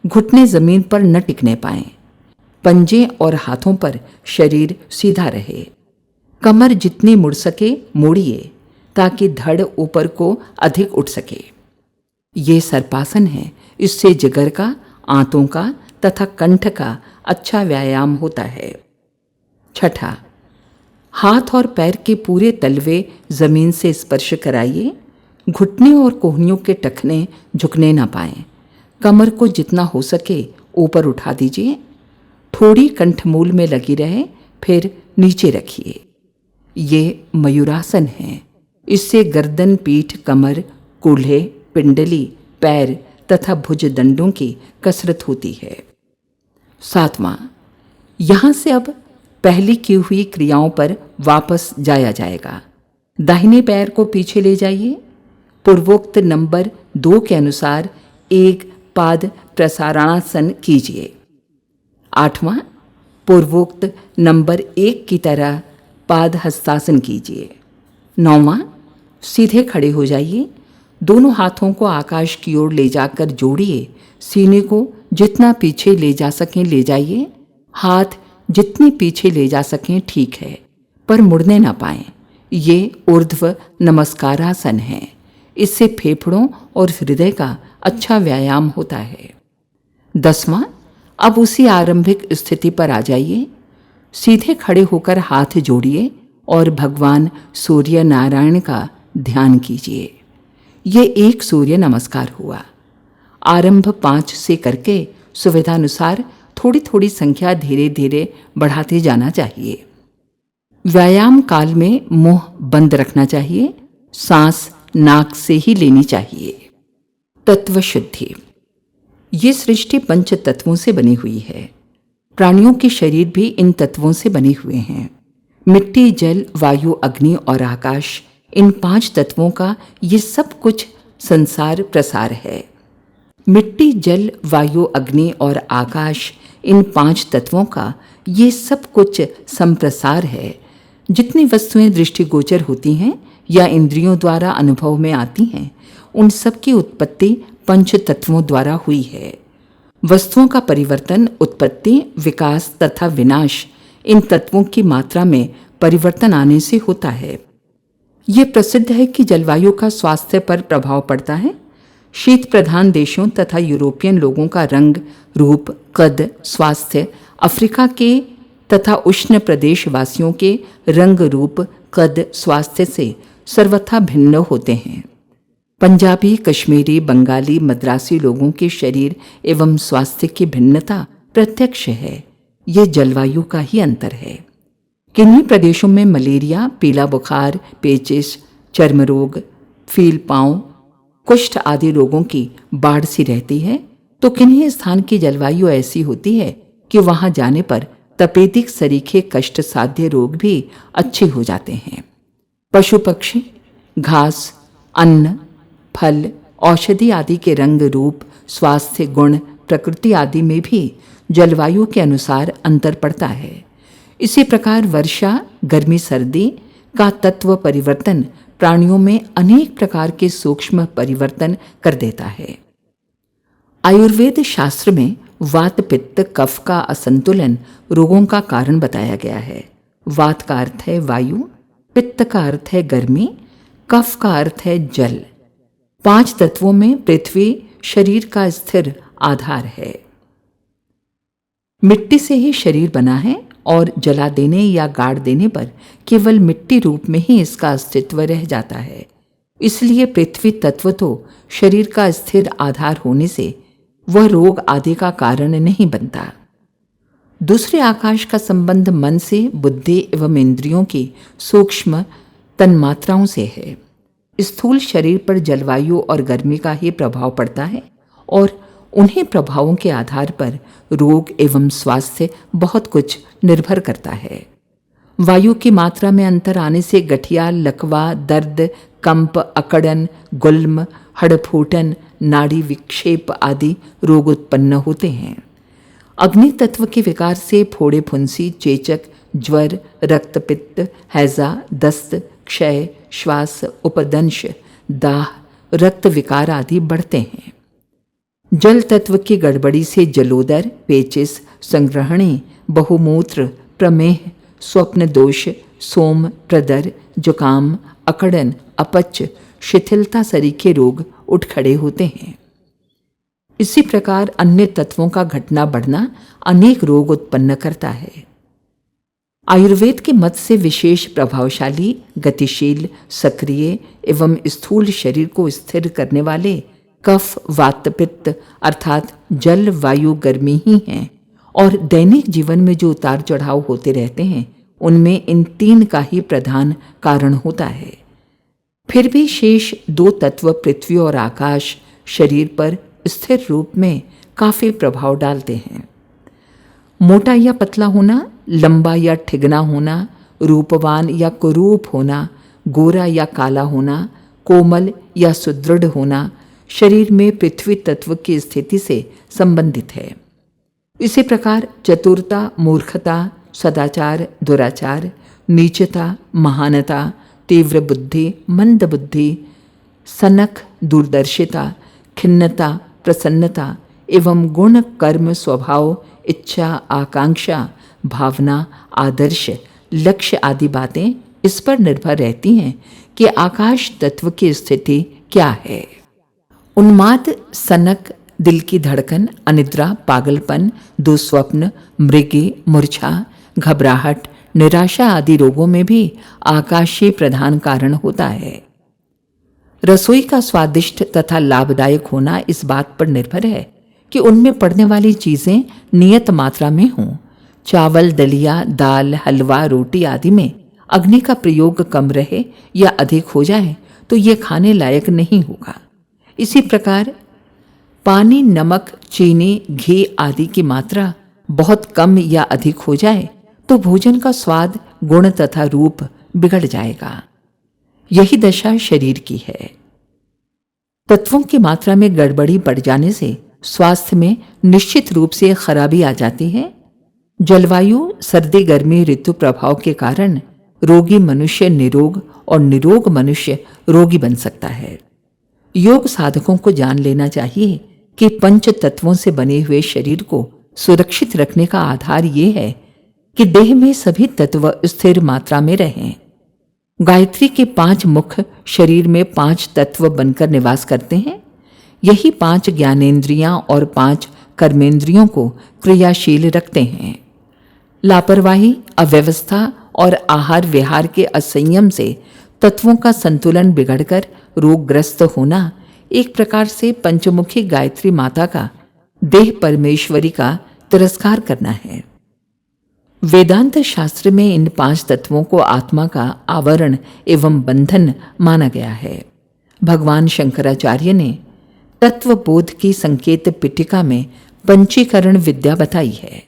घुटने जमीन पर न टिकने पाएं। पंजे और हाथों पर शरीर सीधा रहे। कमर जितनी मुड़ सके मोड़िए ताकि धड़ ऊपर को अधिक उठ सके। ये सर्पासन है। इससे जिगर का, आंतों का तथा कंठ का अच्छा व्यायाम होता है। छठा, हाथ और पैर के पूरे तलवे जमीन से स्पर्श कराइए। घुटने और कोहनियों के टखने झुकने ना पाएं। कमर को जितना हो सके ऊपर उठा दीजिए। थोड़ी कंठमूल में लगी रहे, फिर नीचे रखिए। ये मयूरासन है। इससे गर्दन, पीठ, कमर, कूल्हे, पिंडली, पैर तथा भुजदंडों की कसरत होती है। 7वां, यहाँ से अब पहली की हुई क्रियाओं पर वापस जाया जाएगा। दाहिने पैर को पीछे ले जाइए। पूर्वोक्त नंबर 2 के अनुसार एक पाद प्रसारणासन कीजिए। 8वां, पूर्वोक्त नंबर 1 की तरह पाद हस्तासन कीजिए। 9वां, सीधे खड़े हो जाइए। दोनों हाथों को आकाश की ओर ले जाकर जोड़िए। सीने को जितना पीछे ले जा सकें ले जाइए। हाथ जितनी पीछे ले जा सकें ठीक है, पर मुड़ने ना पाएं। ये ऊर्ध्व नमस्कारासन है। इससे फेफड़ों और हृदय का अच्छा व्यायाम होता है। 10वां, अब उसी आरंभिक स्थिति पर आ जाइए। सीधे खड़े होकर हाथ जोड़िए और भगवान सूर्य नारायण का ध्यान कीजिए। ये एक सूर्य नमस्कार हुआ। आरंभ 5 से करके सुविधानुसार थोड़ी थोड़ी संख्या धीरे धीरे बढ़ाते जाना चाहिए। व्यायाम काल में मुंह बंद रखना चाहिए। सांस नाक से ही लेनी चाहिए। तत्व शुद्धि। ये सृष्टि पंच तत्वों से बनी हुई है। प्राणियों के शरीर भी इन तत्वों से बने हुए हैं। मिट्टी, जल, वायु, अग्नि और आकाश, इन 5 तत्वों का ये सब कुछ संसार प्रसार है। मिट्टी, जल, वायु, अग्नि और आकाश, इन 5 तत्वों का ये सब कुछ संप्रसार है। जितनी वस्तुएं दृष्टिगोचर होती हैं या इंद्रियों द्वारा अनुभव में आती हैं, उन सब की उत्पत्ति पंच तत्वों द्वारा हुई है। वस्तुओं का परिवर्तन, उत्पत्ति, विकास तथा विनाश इन तत्वों की मात्रा में परिवर्तन आने से होता है। ये प्रसिद्ध है कि जलवायु का स्वास्थ्य पर प्रभाव पड़ता है। शीत प्रधान देशों तथा यूरोपियन लोगों का रंग, रूप, कद, स्वास्थ्य अफ्रीका के तथा उष्ण प्रदेश वासियों के रंग, रूप, कद, स्वास्थ्य से सर्वथा भिन्न होते हैं। पंजाबी, कश्मीरी, बंगाली, मद्रासी लोगों के शरीर एवं स्वास्थ्य की भिन्नता प्रत्यक्ष है। ये जलवायु का ही अंतर है। किन्हीं प्रदेशों में मलेरिया, पीला बुखार, पेचिश, चर्म रोग, फील पांव, कुष्ठ आदि रोगों की बाढ़ सी रहती है, तो किन्हीं स्थान की जलवायु ऐसी होती है कि वहां जाने पर तपेदिक सरीखे कष्ट साध्य रोग भी अच्छे हो जाते हैं। पशु पक्षी, घास, अन्न, फल, औषधि आदि के रंग, रूप, स्वास्थ्य, गुण, प्रकृति आदि में भी जलवायु के अनुसार अंतर पड़ता है। इसी प्रकार वर्षा, गर्मी, सर्दी का तत्व परिवर्तन प्राणियों में अनेक प्रकार के सूक्ष्म परिवर्तन कर देता है। आयुर्वेद शास्त्र में वात, पित्त, कफ का असंतुलन रोगों का कारण बताया गया है। वात का अर्थ है वायु, पित्त का अर्थ है गर्मी, कफ का अर्थ है जल। 5 तत्वों में पृथ्वी शरीर का स्थिर आधार है। मिट्टी से ही शरीर बना है और जला देने या गाड़ देने पर केवल मिट्टी रूप में ही इसका अस्तित्व रह जाता है। इसलिए पृथ्वी तत्व तो शरीर का स्थिर आधार होने से वह रोग आदि का कारण नहीं बनता। दूसरे आकाश का संबंध मन से, बुद्धि एवं इंद्रियों की सूक्ष्म तन्मात्राओं से है। स्थूल शरीर पर जलवायु और गर्मी का ही प्रभाव पड़ता है और उन्हीं प्रभावों के आधार पर रोग एवं स्वास्थ्य बहुत कुछ निर्भर करता है। वायु की मात्रा में अंतर आने से गठिया, लकवा, दर्द, कंप, अकड़न, गुल्म, हड़फूटन, नाड़ी विक्षेप आदि रोग उत्पन्न होते हैं। अग्नि तत्व के विकार से फोड़े, फुंसी, चेचक, ज्वर, रक्तपित्त, हैजा, दस्त, क्षय, श्वास, उपदंश, दाह, रक्त विकार आदि बढ़ते हैं। जल तत्व की गड़बड़ी से जलोदर, पेचिस, संग्रहणी, बहुमूत्र, प्रमेह, स्वप्न दोष, सोम, प्रदर, जुकाम, अकड़न, अपच, शिथिलता सरीखे रोग उठ खड़े होते हैं। इसी प्रकार अन्य तत्वों का घटना बढ़ना अनेक रोग उत्पन्न करता है। आयुर्वेद के मत से विशेष प्रभावशाली, गतिशील, सक्रिय एवं स्थूल शरीर को स्थिर करने वाले कफ, वात, पित्त अर्थात जल, वायु, गर्मी ही हैं और दैनिक जीवन में जो उतार चढ़ाव होते रहते हैं उनमें इन 3 का ही प्रधान कारण होता है। फिर भी शेष 2 तत्व पृथ्वी और आकाश शरीर पर स्थिर रूप में काफी प्रभाव डालते हैं। मोटा या पतला होना, लंबा या ठिगना होना, रूपवान या कुरूप होना, गोरा या काला होना, कोमल या सुदृढ़ होना शरीर में पृथ्वी तत्व की स्थिति से संबंधित है। इसी प्रकार चतुरता, मूर्खता, सदाचार, दुराचार, नीचता, महानता, तीव्र बुद्धि, मंद बुद्धि, सनक, दूरदर्शिता, खिन्नता, प्रसन्नता एवं गुण, कर्म, स्वभाव, इच्छा, आकांक्षा, भावना, आदर्श, लक्ष्य आदि बातें इस पर निर्भर रहती हैं कि आकाश तत्व की स्थिति क्या है। उन्माद, सनक, दिल की धड़कन, अनिद्रा, पागलपन, दुस्वप्न, मृगी, मूर्छा, घबराहट, निराशा आदि रोगों में भी आकाश ही प्रधान कारण होता है। रसोई का स्वादिष्ट तथा लाभदायक होना इस बात पर निर्भर है कि उनमें पड़ने वाली चीजें नियत मात्रा में हों। चावल, दलिया, दाल, हलवा, रोटी आदि में अग्नि का प्रयोग कम रहे या अधिक हो जाए तो ये खाने लायक नहीं होगा। इसी प्रकार पानी, नमक, चीनी, घी आदि की मात्रा बहुत कम या अधिक हो जाए तो भोजन का स्वाद, गुण तथा रूप बिगड़ जाएगा। यही दशा शरीर की है। तत्वों की मात्रा में गड़बड़ी बढ़ जाने से स्वास्थ्य में निश्चित रूप से खराबी आ जाती है। जलवायु, सर्दी गर्मी ऋतु प्रभाव के कारण रोगी मनुष्य निरोग और निरोग मनुष्य रोगी बन सकता है। योग साधकों को जान लेना चाहिए कि पंच तत्वों से बने हुए शरीर को सुरक्षित रखने का आधार ये है कि देह में सभी तत्व स्थिर मात्रा में रहें। गायत्री के 5 मुख शरीर में 5 तत्व बनकर निवास करते हैं। यही 5 ज्ञानेंद्रियां और 5 कर्मेंद्रियों को क्रियाशील रखते हैं। लापरवाही, अव्यवस्था और आहार विहार के असंयम से तत्वों का संतुलन बिगड़कर रोगग्रस्त होना एक प्रकार से पंचमुखी गायत्री माता का देह परमेश्वरी का तिरस्कार करना है। वेदांत शास्त्र में इन 5 तत्वों को आत्मा का आवरण एवं बंधन माना गया है। भगवान शंकराचार्य ने तत्वबोध की संकेत पिटिका में पंचीकरण विद्या बताई है।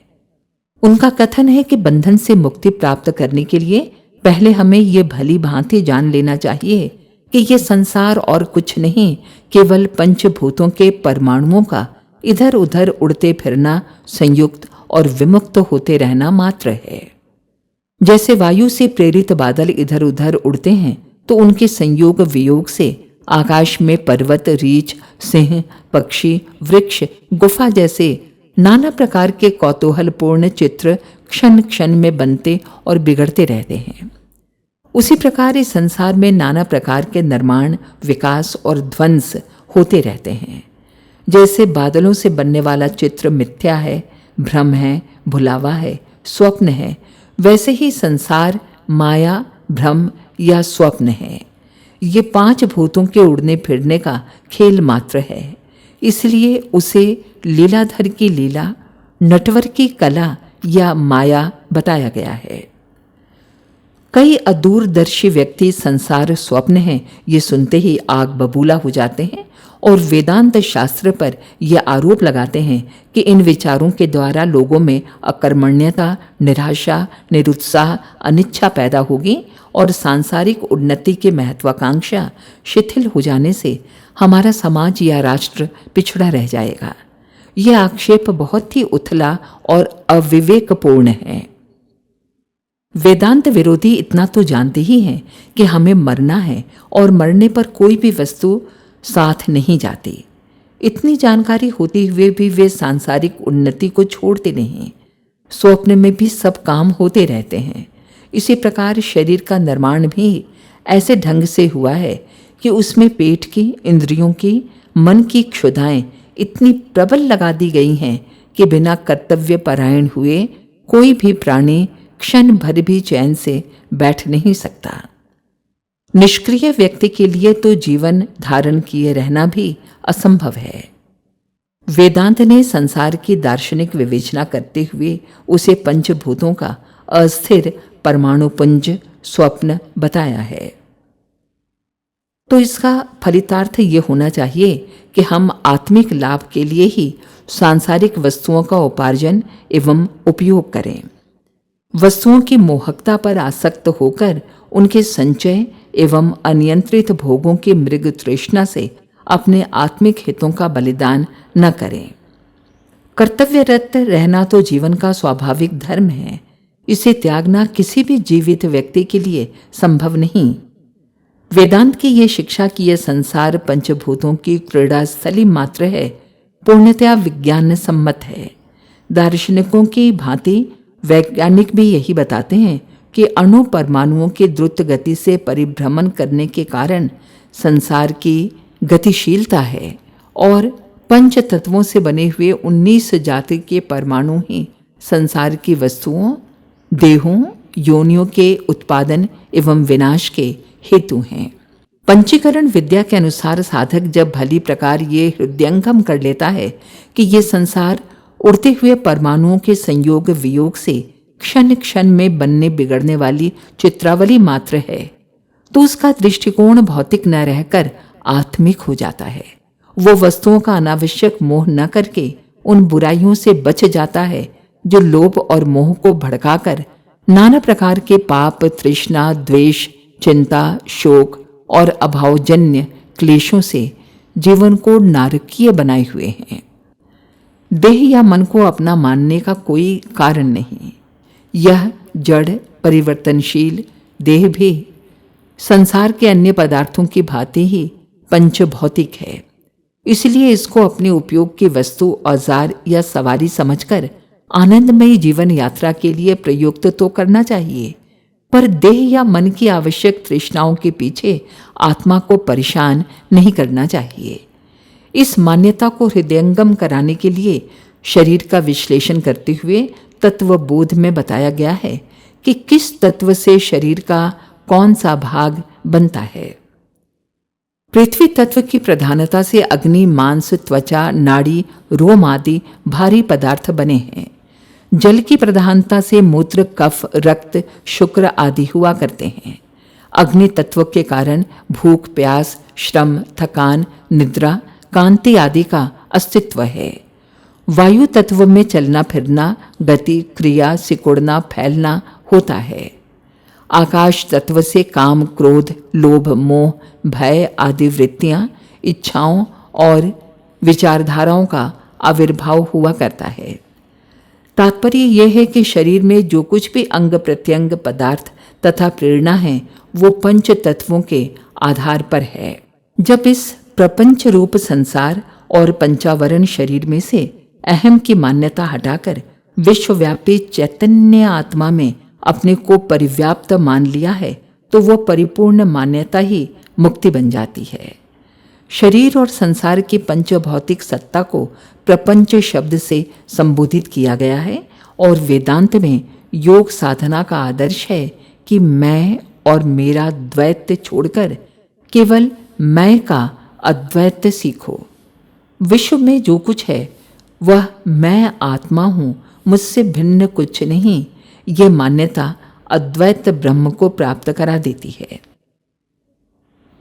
उनका कथन है कि बंधन से मुक्ति प्राप्त करने के लिए पहले हमें ये भली भांति जान लेना चाहिए कि ये संसार और कुछ नहीं, केवल पंचभूतों के परमाणुओं का इधर उधर उड़ते फिरना, संयुक्त और विमुक्त होते रहना मात्र है। जैसे वायु से प्रेरित बादल इधर उधर उड़ते हैं तो उनके संयोग वियोग से आकाश में पर्वत, रीछ, सिंह, पक्षी, वृक्ष, गुफा जैसे नाना प्रकार के कौतूहलपूर्ण चित्र क्षण क्षण में बनते और बिगड़ते रहते हैं। उसी प्रकार इस संसार में नाना प्रकार के निर्माण, विकास और ध्वंस होते रहते हैं। जैसे बादलों से बनने वाला चित्र मिथ्या है, भ्रम है, भुलावा है, स्वप्न है, वैसे ही संसार माया, भ्रम या स्वप्न है। ये 5 भूतों के उड़ने फिरने का खेल मात्र है। इसलिए उसे लीलाधर की लीला, नटवर की कला या माया बताया गया है। कई अदूरदर्शी व्यक्ति संसार स्वप्न है ये सुनते ही आग बबूला हो जाते हैं और वेदांत शास्त्र पर यह आरोप लगाते हैं कि इन विचारों के द्वारा लोगों में अकर्मण्यता, निराशा, निरुत्साह, अनिच्छा पैदा होगी और सांसारिक उन्नति की महत्वाकांक्षा शिथिल हो जाने से हमारा समाज या राष्ट्र पिछड़ा रह जाएगा। यह आक्षेप बहुत ही उथला और अविवेकपूर्ण है। वेदांत विरोधी इतना तो जानते ही हैं कि हमें मरना है और मरने पर कोई भी वस्तु साथ नहीं जाती। इतनी जानकारी होते हुए भी वे सांसारिक उन्नति को छोड़ते नहीं। स्वप्न में भी सब काम होते रहते हैं। इसी प्रकार शरीर का निर्माण भी ऐसे ढंग से हुआ है कि उसमें पेट की, इंद्रियों की, मन की क्षुधाएं इतनी प्रबल लगा दी गई हैं कि बिना कर्तव्य परायण हुए कोई भी प्राणी क्षण भर भी चैन से बैठ नहीं सकता। निष्क्रिय व्यक्ति के लिए तो जीवन धारण किए रहना भी असंभव है। वेदांत ने संसार की दार्शनिक विवेचना करते हुए उसे पंचभूतों का अस्थिर परमाणुपुंज स्वप्न बताया है। तो इसका फलितार्थ ये होना चाहिए कि हम आत्मिक लाभ के लिए ही सांसारिक वस्तुओं का उपार्जन एवं उपयोग करें। वस्तुओं की मोहकता पर आसक्त होकर उनके संचय एवं अनियंत्रित भोगों की मृग तृष्णा से अपने आत्मिक हितों का बलिदान न करें। कर्तव्यरत रहना तो जीवन का स्वाभाविक धर्म है। इसे त्यागना किसी भी जीवित व्यक्ति के लिए संभव नहीं। वेदांत की ये शिक्षा कि यह संसार पंचभूतों की क्रीड़ा स्थली मात्र है, पूर्णतया विज्ञान सम्मत है। दार्शनिकों की भांति वैज्ञानिक भी यही बताते हैं कि अणु परमाणुओं की द्रुत गति से परिभ्रमण करने के कारण संसार की गतिशीलता है और पंच तत्वों से बने हुए 19 जाति के परमाणु ही संसार की वस्तुओं, देहों, योनियों के उत्पादन एवं विनाश के हेतु हैं। पंचीकरण विद्या के अनुसार साधक जब भली प्रकार ये हृदयंगम कर लेता है कि ये संसार उड़ते हुए परमाणुओं के संयोग वियोग से क्षण क्षण में बनने बिगड़ने वाली चित्रावली मात्र है, तो उसका दृष्टिकोण भौतिक न रहकर आत्मिक हो जाता है। वो वस्तुओं का अनावश्यक मोह न करके उन बुराइयों से बच जाता है जो लोभ और मोह को भड़काकर नाना प्रकार के पाप, तृष्णा, द्वेष, चिंता, शोक और अभावजन्य क्लेशों से जीवन को नारकीय बनाए हुए हैं। देह या मन को अपना मानने का कोई कारण नहीं। यह जड़, परिवर्तनशील देह भी संसार के अन्य पदार्थों की भांति ही पंचभौतिक है। इसलिए इसको अपने उपयोग की वस्तु, औजार या सवारी समझकर आनंदमयी जीवन यात्रा के लिए प्रयुक्त तो करना चाहिए, पर देह या मन की आवश्यक तृष्णाओं के पीछे आत्मा को परेशान नहीं करना चाहिए। इस मान्यता को हृदयंगम कराने के लिए शरीर का विश्लेषण करते हुए तत्वबोध में बताया गया है कि किस तत्व से शरीर का कौन सा भाग बनता है। पृथ्वी तत्व की प्रधानता से अग्नि, मांस, त्वचा, नाड़ी, रोम आदि भारी पदार्थ बने हैं। जल की प्रधानता से मूत्र, कफ, रक्त, शुक्र आदि हुआ करते हैं। अग्नि तत्व के कारण भूख, प्यास, श्रम, थकान, निद्रा, कांति आदि का अस्तित्व है। वायु तत्व में चलना फिरना, गति, क्रिया, सिकुड़ना, फैलना होता है। आकाश तत्व से काम, क्रोध, लोभ, मोह, भय आदि वृत्तियां, इच्छाओं और विचारधाराओं का आविर्भाव हुआ करता है। तात्पर्य यह है कि शरीर में जो कुछ भी अंग प्रत्यंग पदार्थ तथा प्रेरणा है वो पंच तत्वों के आधार पर है। जब इस प्रपंच रूप संसार और पंचावरण शरीर में से अहम की मान्यता हटाकर विश्वव्यापी चैतन्य आत्मा में अपने को परिव्याप्त मान लिया है तो वो परिपूर्ण मान्यता ही मुक्ति बन जाती है। शरीर और संसार की पंचभौतिक सत्ता को प्रपंच शब्द से संबोधित किया गया है और वेदांत में योग साधना का आदर्श है कि मैं और मेरा द्वैत छोड़कर केवल मैं का अद्वैत सीखो। विश्व में जो कुछ है वह मैं आत्मा हूँ, मुझसे भिन्न कुछ नहीं। ये मान्यता अद्वैत ब्रह्म को प्राप्त करा देती है।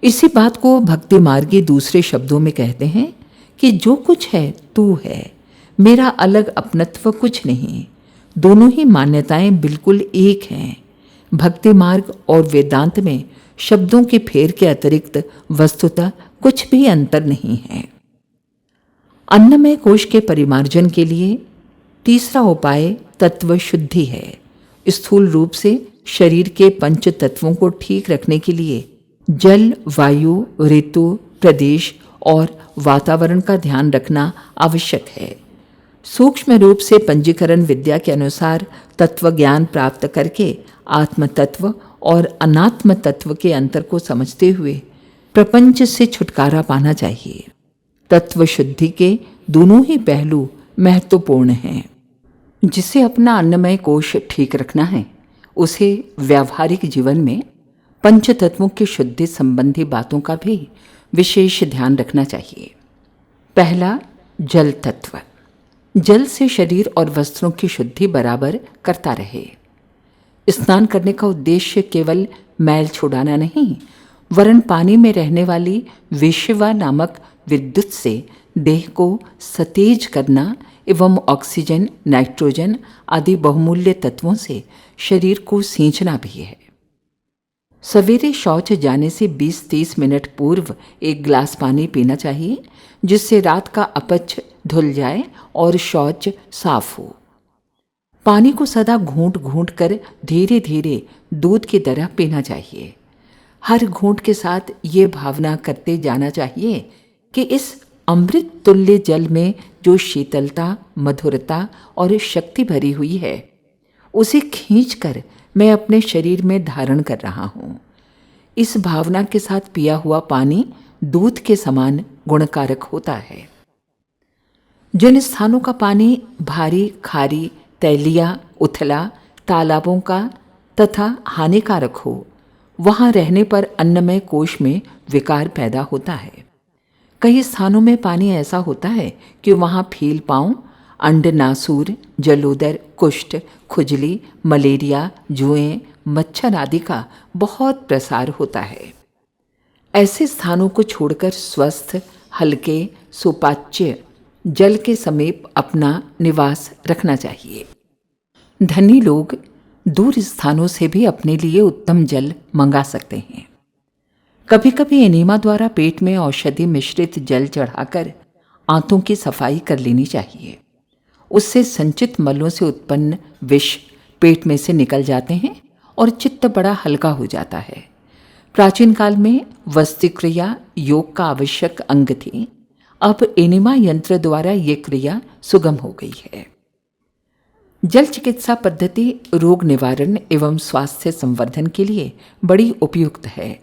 इसी बात को भक्ति मार्गी दूसरे शब्दों में कहते हैं कि जो कुछ है तू है, मेरा अलग अपनत्व कुछ नहीं। दोनों ही मान्यताएं बिल्कुल एक हैं। भक्ति मार्ग और वेदांत में शब्दों के फेर के अतिरिक्त वस्तुतः कुछ भी अंतर नहीं है। अन्नमय कोश के परिमार्जन के लिए तीसरा उपाय तत्व शुद्धि है। स्थूल रूप से शरीर के पंच तत्वों को ठीक रखने के लिए जल, वायु, ऋतु, प्रदेश और वातावरण का ध्यान रखना आवश्यक है। सूक्ष्म रूप से पंजीकरण विद्या के अनुसार तत्व ज्ञान प्राप्त करके आत्म तत्व और अनात्म तत्व के अंतर को समझते हुए प्रपंच से छुटकारा पाना चाहिए। तत्व शुद्धि के दोनों ही पहलू महत्वपूर्ण हैं। जिसे अपना अन्नमय कोश ठीक रखना है उसे व्यावहारिक जीवन में पंच तत्वों की शुद्धि संबंधी बातों का भी विशेष ध्यान रखना चाहिए। पहला, जल तत्व। जल से शरीर और वस्त्रों की शुद्धि बराबर करता रहे। स्नान करने का उद्देश्य केवल मैल छुड़ाना नहीं, वरन पानी में रहने वाली विषवा नामक विद्युत से देह को सतेज करना एवं ऑक्सीजन, नाइट्रोजन आदि बहुमूल्य तत्वों से शरीर को सींचना भी है। सवेरे शौच जाने से 20-30 मिनट पूर्व एक गिलास पानी पीना चाहिए, जिससे रात का अपच धुल जाए और शौच साफ हो। पानी को सदा घूंट घूंट कर धीरे धीरे दूध की तरह पीना चाहिए। हर घूंट के साथ ये भावना करते जाना चाहिए कि इस अमृत तुल्य जल में जो शीतलता, मधुरता और शक्ति भरी हुई है, उसे खींचकर मैं अपने शरीर में धारण कर रहा हूँ। इस भावना के साथ पिया हुआ पानी दूध के समान गुणकारक होता है। जिन स्थानों का पानी भारी, खारी, तैलिया, उथला, तालाबों का तथा हानिकारक हो, वहाँ रहने पर अन्नमय कोश में विकार पैदा होता है। कई स्थानों में पानी ऐसा होता है कि वहाँ फील पाँव, अंडनासूर, जलोदर, कुष्ठ, खुजली, मलेरिया, जुएं, मच्छर आदि का बहुत प्रसार होता है। ऐसे स्थानों को छोड़कर स्वस्थ, हल्के, सुपाच्य जल के समीप अपना निवास रखना चाहिए। धनी लोग दूर स्थानों से भी अपने लिए उत्तम जल मंगा सकते हैं। कभी कभी एनीमा द्वारा पेट में औषधि मिश्रित जल चढ़ाकर आंतों की सफाई कर लेनी चाहिए। उससे संचित मलों से उत्पन्न विष पेट में से निकल जाते हैं और चित्त बड़ा हल्का हो जाता है। प्राचीन काल में वस्ति क्रिया योग का आवश्यक अंग थी। अब एनिमा यंत्र द्वारा ये क्रिया सुगम हो गई है। जल चिकित्सा पद्धति रोग निवारण एवं स्वास्थ्य संवर्धन के लिए बड़ी उपयुक्त है।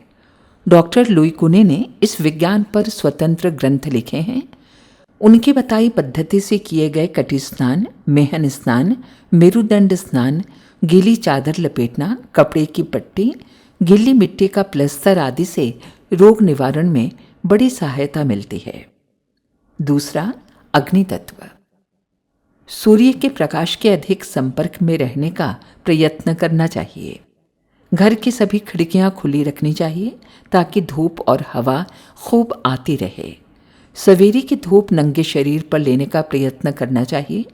डॉक्टर लुई कुने ने इस विज्ञान पर स्वतंत्र ग्रंथ लिखे हैं। उनकी बताई पद्धति से किए गए कटी स्नान, मेहन स्नान, मेरुदंड स्नान, गीली चादर लपेटना, कपड़े की पट्टी, गीली मिट्टी का प्लस्तर आदि से रोग निवारण में बड़ी सहायता मिलती है। दूसरा, अग्नि तत्व। सूर्य के प्रकाश के अधिक संपर्क में रहने का प्रयत्न करना चाहिए। घर की सभी खिड़कियां खुली रखनी चाहिए ताकि धूप और हवा खूब आती रहे। सवेरे की धूप नंगे शरीर पर लेने का प्रयत्न करना चाहिए।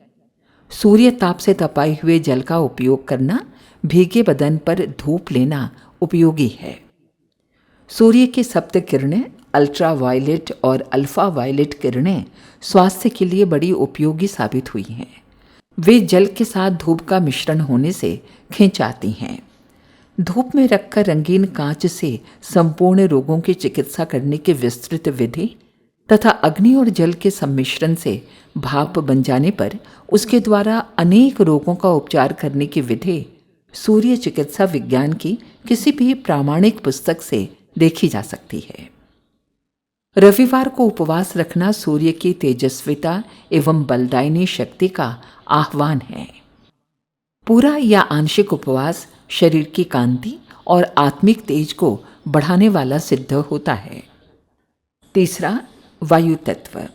सूर्य ताप से तपाए हुए जल का उपयोग करना, भीगे बदन पर धूप लेना उपयोगी है। सूर्य की सप्त किरणें, अल्ट्रा वायलेट और अल्फा वायलेट किरणें स्वास्थ्य के लिए बड़ी उपयोगी साबित हुई हैं। वे जल के साथ धूप का मिश्रण होने से खिंच आती हैं। धूप में रखकर रंगीन कांच से संपूर्ण रोगों की चिकित्सा करने की विस्तृत विधि तथा अग्नि और जल के सम्मिश्रण से भाप बन जाने पर उसके द्वारा अनेक रोगों का उपचार करने की विधि सूर्य चिकित्सा विज्ञान की किसी भी प्रामाणिक पुस्तक से देखी जा सकती है। रविवार को उपवास रखना सूर्य की तेजस्विता एवं बलदायिनी शक्ति का आह्वान है। पूरा या आंशिक उपवास शरीर की कांति और आत्मिक तेज को बढ़ाने वाला सिद्ध होता है। तीसरा, वायु तत्व।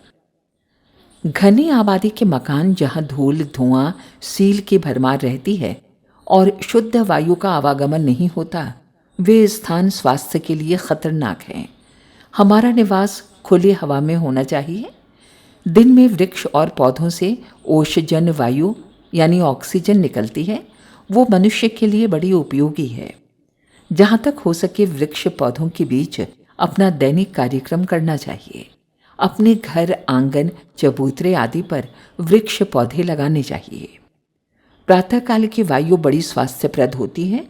घनी आबादी के मकान जहां धूल, धुआं, सील की भरमार रहती है और शुद्ध वायु का आवागमन नहीं होता, वे स्थान स्वास्थ्य के लिए खतरनाक हैं। हमारा निवास खुली हवा में होना चाहिए। दिन में वृक्ष और पौधों से ओशजन वायु यानी ऑक्सीजन निकलती है, वो मनुष्य के लिए बड़ी उपयोगी है। जहाँ तक हो सके वृक्ष पौधों के बीच अपना दैनिक कार्यक्रम करना चाहिए। अपने घर, आंगन, चबूतरे आदि पर वृक्ष पौधे लगाने चाहिए। प्रातःकाल की वायु बड़ी स्वास्थ्यप्रद होती है।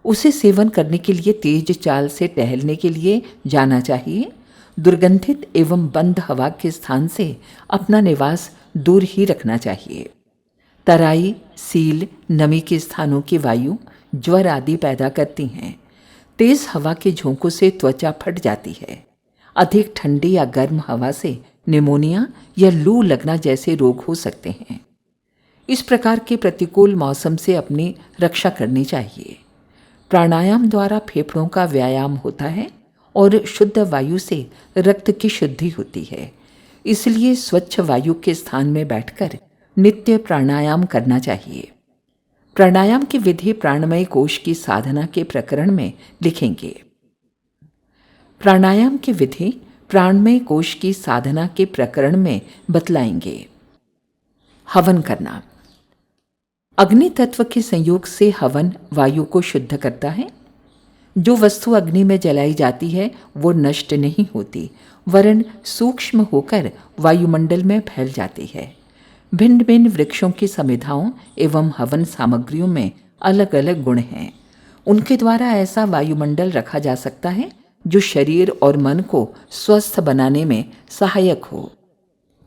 उसे सेवन करने के लिए तेज चाल से टहलने के लिए जाना चाहिए। दुर्गंधित एवं बंद हवा के स्थान से अपना निवास दूर ही रखना चाहिए। तराई, सील, नमी के स्थानों की वायु ज्वर आदि पैदा करती हैं। तेज हवा के झोंकों से त्वचा फट जाती है। अधिक ठंडी या गर्म हवा से निमोनिया या लू लगना जैसे रोग हो सकते हैं। इस प्रकार के प्रतिकूल मौसम से अपनी रक्षा करनी चाहिए। प्राणायाम द्वारा फेफड़ों का व्यायाम होता है और शुद्ध वायु से रक्त की शुद्धि होती है। इसलिए स्वच्छ वायु के स्थान में बैठकर नित्य प्राणायाम करना चाहिए। प्राणायाम की विधि प्राणमय कोश की साधना के प्रकरण में लिखेंगे। प्राणायाम की विधि प्राणमय कोश की साधना के प्रकरण में बतलाएंगे। हवन करना। अग्नि तत्व के संयोग से हवन वायु को शुद्ध करता है। जो वस्तु अग्नि में जलाई जाती है वो नष्ट नहीं होती, वरन सूक्ष्म होकर वायुमंडल में फैल जाती है। भिन्न भिन्न वृक्षों की समिधाओं एवं हवन सामग्रियों में अलग अलग गुण हैं। उनके द्वारा ऐसा वायुमंडल रखा जा सकता है जो शरीर और मन को स्वस्थ बनाने में सहायक हो।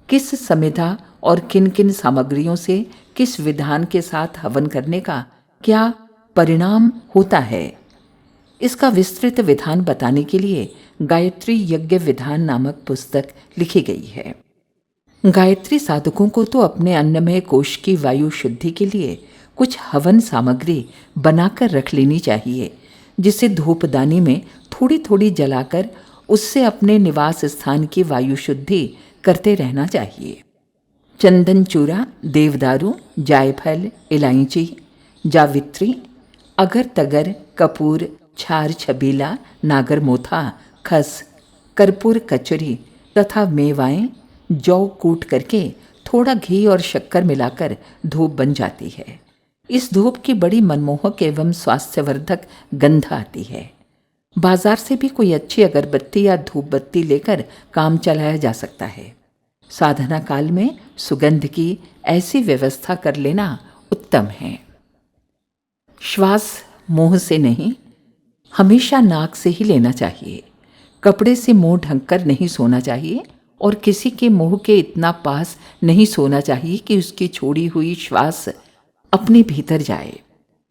किस समिधा और किन किन सामग्रियों से किस विधान के साथ हवन करने का क्या परिणाम होता है, इसका विस्तृत विधान बताने के लिए गायत्री यज्ञ विधान नामक पुस्तक लिखी गई है। गायत्री साधकों को तो अपने अन्नमय कोश की वायु शुद्धि के लिए कुछ हवन सामग्री बनाकर रख लेनी चाहिए, जिसे धूपदानी में थोड़ी थोड़ी जलाकर उससे अपने निवास स्थान की वायु शुद्धि करते रहना चाहिए। चंदन चूरा, देवदारू, जायफल, इलायची, जावित्री, अगर तगर, कपूर, छार छबीला, नागर मोथा, खस, कर्पूर कचरी तथा मेवाएं जौ कूट करके थोड़ा घी और शक्कर मिलाकर धूप बन जाती है। इस धूप की बड़ी मनमोहक एवं स्वास्थ्यवर्धक गंध आती है। बाजार से भी कोई अच्छी अगरबत्ती या धूप बत्ती लेकर काम चलाया जा सकता है। साधना काल में सुगंध की ऐसी व्यवस्था कर लेना उत्तम है। श्वास मुंह से नहीं, हमेशा नाक से ही लेना चाहिए। कपड़े से मुंह ढककर नहीं सोना चाहिए और किसी के मुंह के इतना पास नहीं सोना चाहिए कि उसकी छोड़ी हुई श्वास अपने भीतर जाए।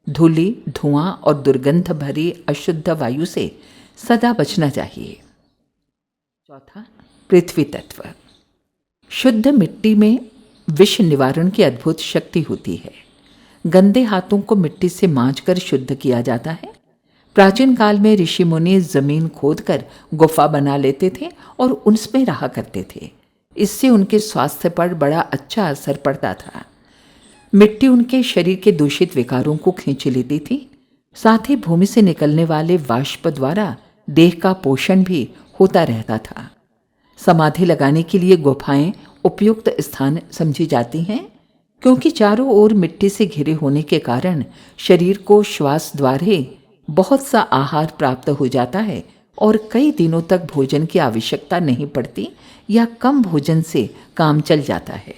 धूली, धुआं और दुर्गंध भरी अशुद्ध वायु से सदा बचना चाहिए। चौथा, पृथ्वी तत्व। शुद्ध मिट्टी में विष निवारण की अद्भुत शक्ति होती है। गंदे हाथों को मिट्टी से मांजकर शुद्ध किया जाता है। प्राचीन काल में ऋषि मुनि जमीन खोदकर गुफा बना लेते थे और उनमें रहा करते थे। इससे उनके स्वास्थ्य पर बड़ा अच्छा असर पड़ता था। मिट्टी उनके शरीर के दूषित विकारों को खींच लेती थी। साथ ही भूमि से निकलने वाले वाष्प द्वारा देह का पोषण भी होता रहता था। समाधि लगाने के लिए गुफाएं उपयुक्त स्थान समझी जाती हैं, क्योंकि चारों ओर मिट्टी से घिरे होने के कारण शरीर को श्वास द्वारा बहुत सा आहार प्राप्त हो जाता है और कई दिनों तक भोजन की आवश्यकता नहीं पड़ती या कम भोजन से काम चल जाता है।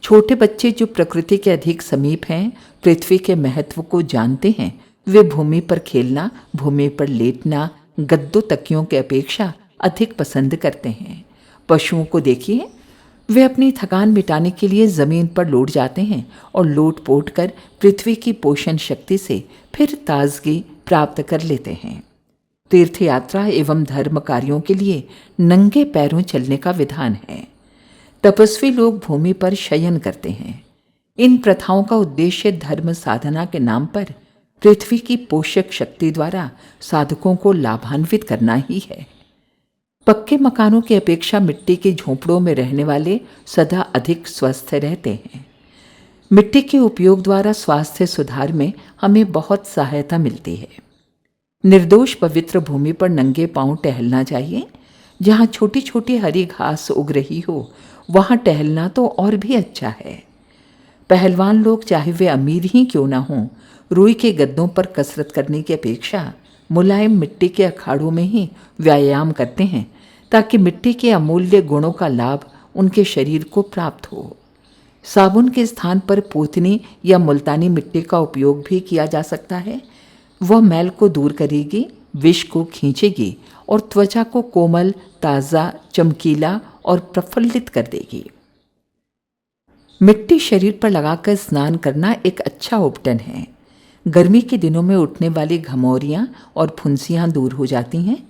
छोटे बच्चे जो प्रकृति के अधिक समीप हैं, पृथ्वी के महत्व को जानते हैं, वे भूमि पर खेलना, भूमि पर लेटना गद्दों तकियों के अपेक्षा अधिक पसंद करते हैं। पशुओं को देखिए, वे अपनी थकान मिटाने के लिए जमीन पर लौट जाते हैं और लोट पोट कर पृथ्वी की पोषण शक्ति से फिर ताजगी प्राप्त कर लेते हैं। तीर्थ यात्रा एवं धर्म कार्यों के लिए नंगे पैरों चलने का विधान है। तपस्वी लोग भूमि पर शयन करते हैं। इन प्रथाओं का उद्देश्य धर्म साधना के नाम पर पृथ्वी की पोषक शक्ति द्वारा साधकों को लाभान्वित करना ही है। पक्के मकानों की अपेक्षा मिट्टी के झोंपड़ों में रहने वाले सदा अधिक स्वस्थ रहते हैं। मिट्टी के उपयोग द्वारा स्वास्थ्य सुधार में हमें बहुत सहायता मिलती है। निर्दोष पवित्र भूमि पर नंगे पांव टहलना चाहिए। जहाँ छोटी छोटी हरी घास उग रही हो, वहाँ टहलना तो और भी अच्छा है। पहलवान लोग, चाहे वे अमीर ही क्यों ना हों, रुई के गद्दों पर कसरत करने की अपेक्षा मुलायम मिट्टी के अखाड़ों में ही व्यायाम करते हैं, ताकि मिट्टी के अमूल्य गुणों का लाभ उनके शरीर को प्राप्त हो। साबुन के स्थान पर पूतनी या मुल्तानी मिट्टी का उपयोग भी किया जा सकता है। वह मैल को दूर करेगी, विष को खींचेगी और त्वचा को कोमल, ताज़ा, चमकीला और प्रफुल्लित कर देगी। मिट्टी शरीर पर लगाकर स्नान करना एक अच्छा उपटन है। गर्मी के दिनों में उठने वाली घमौरियाँ और फुंसियाँ दूर हो जाती हैं।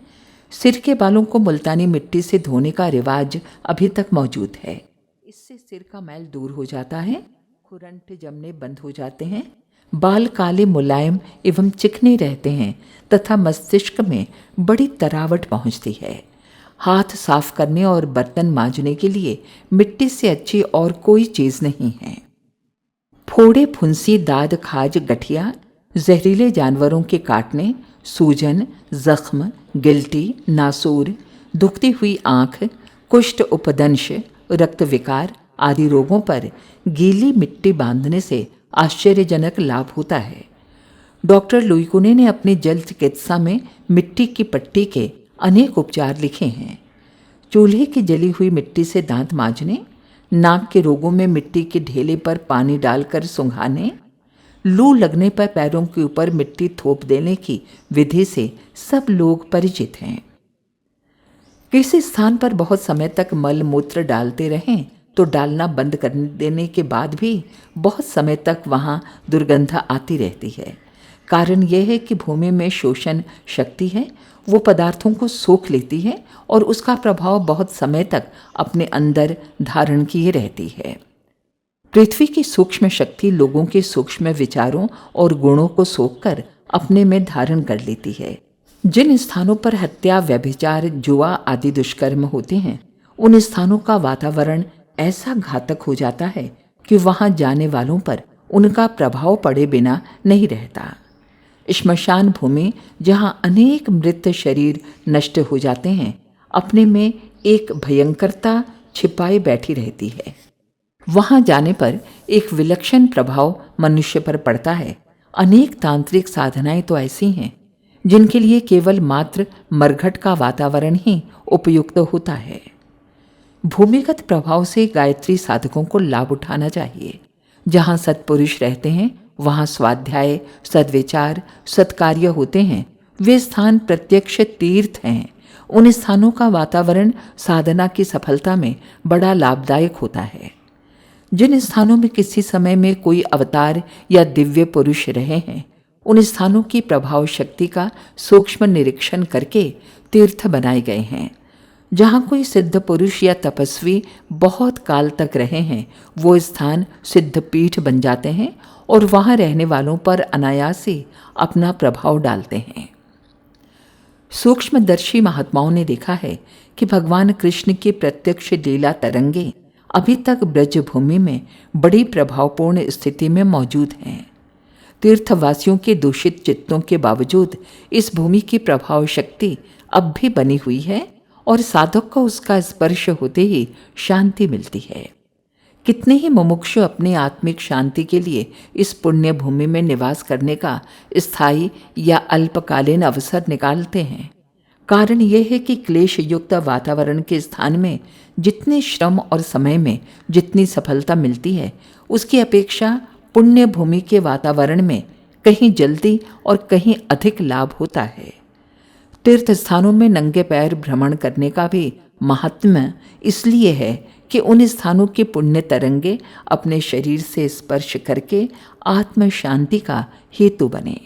सिर के बालों को मुल्तानी मिट्टी से धोने का रिवाज अभी तक मौजूद है। इससे सिर का मैल दूर हो जाता है, खुरंट जमने बंद हो जाते हैं, बाल काले, मुलायम एवं चिकने रहते हैं तथा मस्तिष्क में बड़ी तरावट पहुँचती है। हाथ साफ करने और बर्तन मांजने के लिए मिट्टी से अच्छी और कोई चीज़ नहीं है। फोड़े, फुंसी, दाद, खाज, गठिया, जहरीले जानवरों के काटने, सूजन, जख्म, गिल्टी, नासूर, दुखती हुई आँख, कुष्ठ उपदंश, रक्त विकार आदि रोगों पर गीली मिट्टी बांधने से आश्चर्यजनक लाभ होता है। डॉक्टर लुइकुने ने अपनी जल चिकित्सा में मिट्टी की पट्टी के अनेक उपचार लिखे हैं। चूल्हे की जली हुई मिट्टी से दांत मांजने, नाक के रोगों में मिट्टी के ढेले पर पानी डालकर सुंघाने, लू लगने पर पैरों के ऊपर मिट्टी थोप देने की विधि से सब लोग परिचित हैं। किसी स्थान पर बहुत समय तक मल मूत्र डालते रहें तो डालना बंद कर देने के बाद भी बहुत समय तक वहाँ दुर्गंध आती रहती है। कारण यह है कि भूमि में शोषण शक्ति है, वो पदार्थों को सोख लेती है और उसका प्रभाव बहुत समय तक अपने अंदर धारण किए रहती है। पृथ्वी की सूक्ष्म शक्ति लोगों के सूक्ष्म विचारों और गुणों को सोखकर अपने में धारण कर लेती है। जिन स्थानों पर हत्या, व्यभिचार, जुआ आदि दुष्कर्म होते हैं, उन स्थानों का वातावरण ऐसा घातक हो जाता है कि वहां जाने वालों पर उनका प्रभाव पड़े बिना नहीं रहता। श्मशान भूमि, जहां अनेक मृत शरीर नष्ट हो जाते हैं, अपने में एक भयंकरता छिपाए बैठी रहती है। वहां जाने पर एक विलक्षण प्रभाव मनुष्य पर पड़ता है। अनेक तांत्रिक साधनाएं तो ऐसी हैं जिनके लिए केवल मात्र मरघट का वातावरण ही उपयुक्त होता है। भूमिगत प्रभाव से गायत्री साधकों को लाभ उठाना चाहिए। जहाँ सत्पुरुष रहते हैं वहाँ स्वाध्याय, सद्विचार, सत्कार्य होते हैं। वे स्थान प्रत्यक्ष तीर्थ हैं। उन स्थानों का वातावरण साधना की सफलता में बड़ा लाभदायक होता है। जिन स्थानों में किसी समय में कोई अवतार या दिव्य पुरुष रहे हैं, उन स्थानों की प्रभाव शक्ति का सूक्ष्म निरीक्षण करके तीर्थ बनाए गए हैं। जहाँ कोई सिद्ध पुरुष या तपस्वी बहुत काल तक रहे हैं, वो स्थान सिद्ध पीठ बन जाते हैं और वहाँ रहने वालों पर अनायास ही अपना प्रभाव डालते हैं। सूक्ष्मदर्शी महात्माओं ने देखा है कि भगवान कृष्ण की प्रत्यक्ष लीला तरंगे अभी तक ब्रजभूमि में बड़ी प्रभावपूर्ण स्थिति में मौजूद हैं। तीर्थवासियों के दूषित चित्तों के बावजूद इस भूमि की प्रभाव शक्ति अब भी बनी हुई है और साधक को उसका स्पर्श होते ही शांति मिलती है। कितने ही मुमुक्षु अपनी आत्मिक शांति के लिए इस पुण्य भूमि में निवास करने का स्थायी या अल्पकालीन अवसर निकालते हैं। कारण यह है कि क्लेश युक्त वातावरण के स्थान में जितने श्रम और समय में जितनी सफलता मिलती है, उसकी अपेक्षा पुण्य भूमि के वातावरण में कहीं जल्दी और कहीं अधिक लाभ होता है। तीर्थ स्थानों में नंगे पैर भ्रमण करने का भी महात्म्य इसलिए है कि उन स्थानों के पुण्य तरंगे अपने शरीर से स्पर्श करके आत्म शांति का हेतु बने।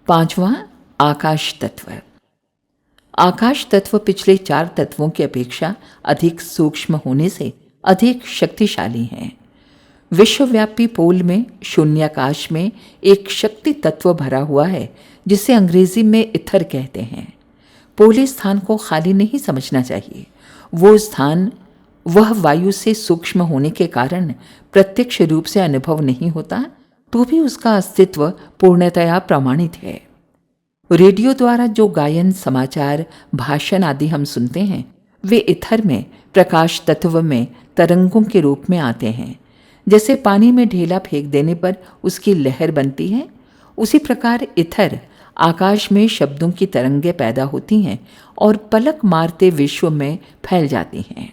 5वां, आकाश तत्व। आकाश तत्व पिछले 4 तत्वों की अपेक्षा अधिक सूक्ष्म होने से अधिक शक्तिशाली हैं। विश्वव्यापी पोल में शून्याकाश में एक शक्ति तत्व भरा हुआ है जिसे अंग्रेजी में इथर कहते हैं। पोली स्थान को खाली नहीं समझना चाहिए। वो स्थान वह वायु से सूक्ष्म होने के कारण प्रत्यक्ष रूप से अनुभव नहीं होता, तो भी उसका अस्तित्व पूर्णतया प्रमाणित है। रेडियो द्वारा जो गायन, समाचार, भाषण आदि हम सुनते हैं, वे इथर में प्रकाश तत्व में तरंगों के रूप में आते हैं। जैसे पानी में ढेला फेंक देने पर उसकी लहर बनती है, उसी प्रकार इथर आकाश में शब्दों की तरंगें पैदा होती हैं और पलक मारते विश्व में फैल जाती हैं।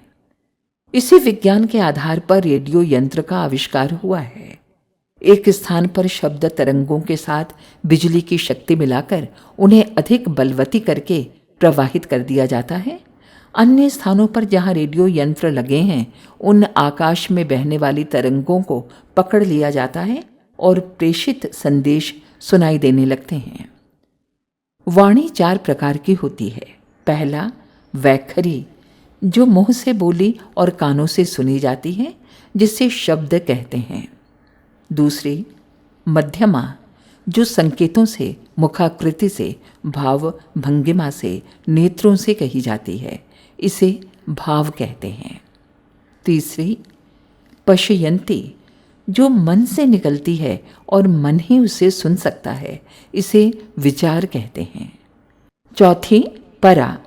इसी विज्ञान के आधार पर रेडियो यंत्र का आविष्कार हुआ है। एक स्थान पर शब्द तरंगों के साथ बिजली की शक्ति मिलाकर उन्हें अधिक बलवती करके प्रवाहित कर दिया जाता है। अन्य स्थानों पर जहां रेडियो यंत्र लगे हैं, उन आकाश में बहने वाली तरंगों को पकड़ लिया जाता है और प्रेषित संदेश सुनाई देने लगते हैं। वाणी 4 प्रकार की होती है। पहला, वैखरी, जो मुंह से बोली और कानों से सुनी जाती है, जिसे शब्द कहते हैं। दूसरी, मध्यमा, जो संकेतों से, मुखाकृति से, भाव भंगिमा से, नेत्रों से कही जाती है, इसे भाव कहते हैं। तीसरी, पश्यंती, जो मन से निकलती है और मन ही उसे सुन सकता है, इसे विचार कहते हैं। चौथी परा,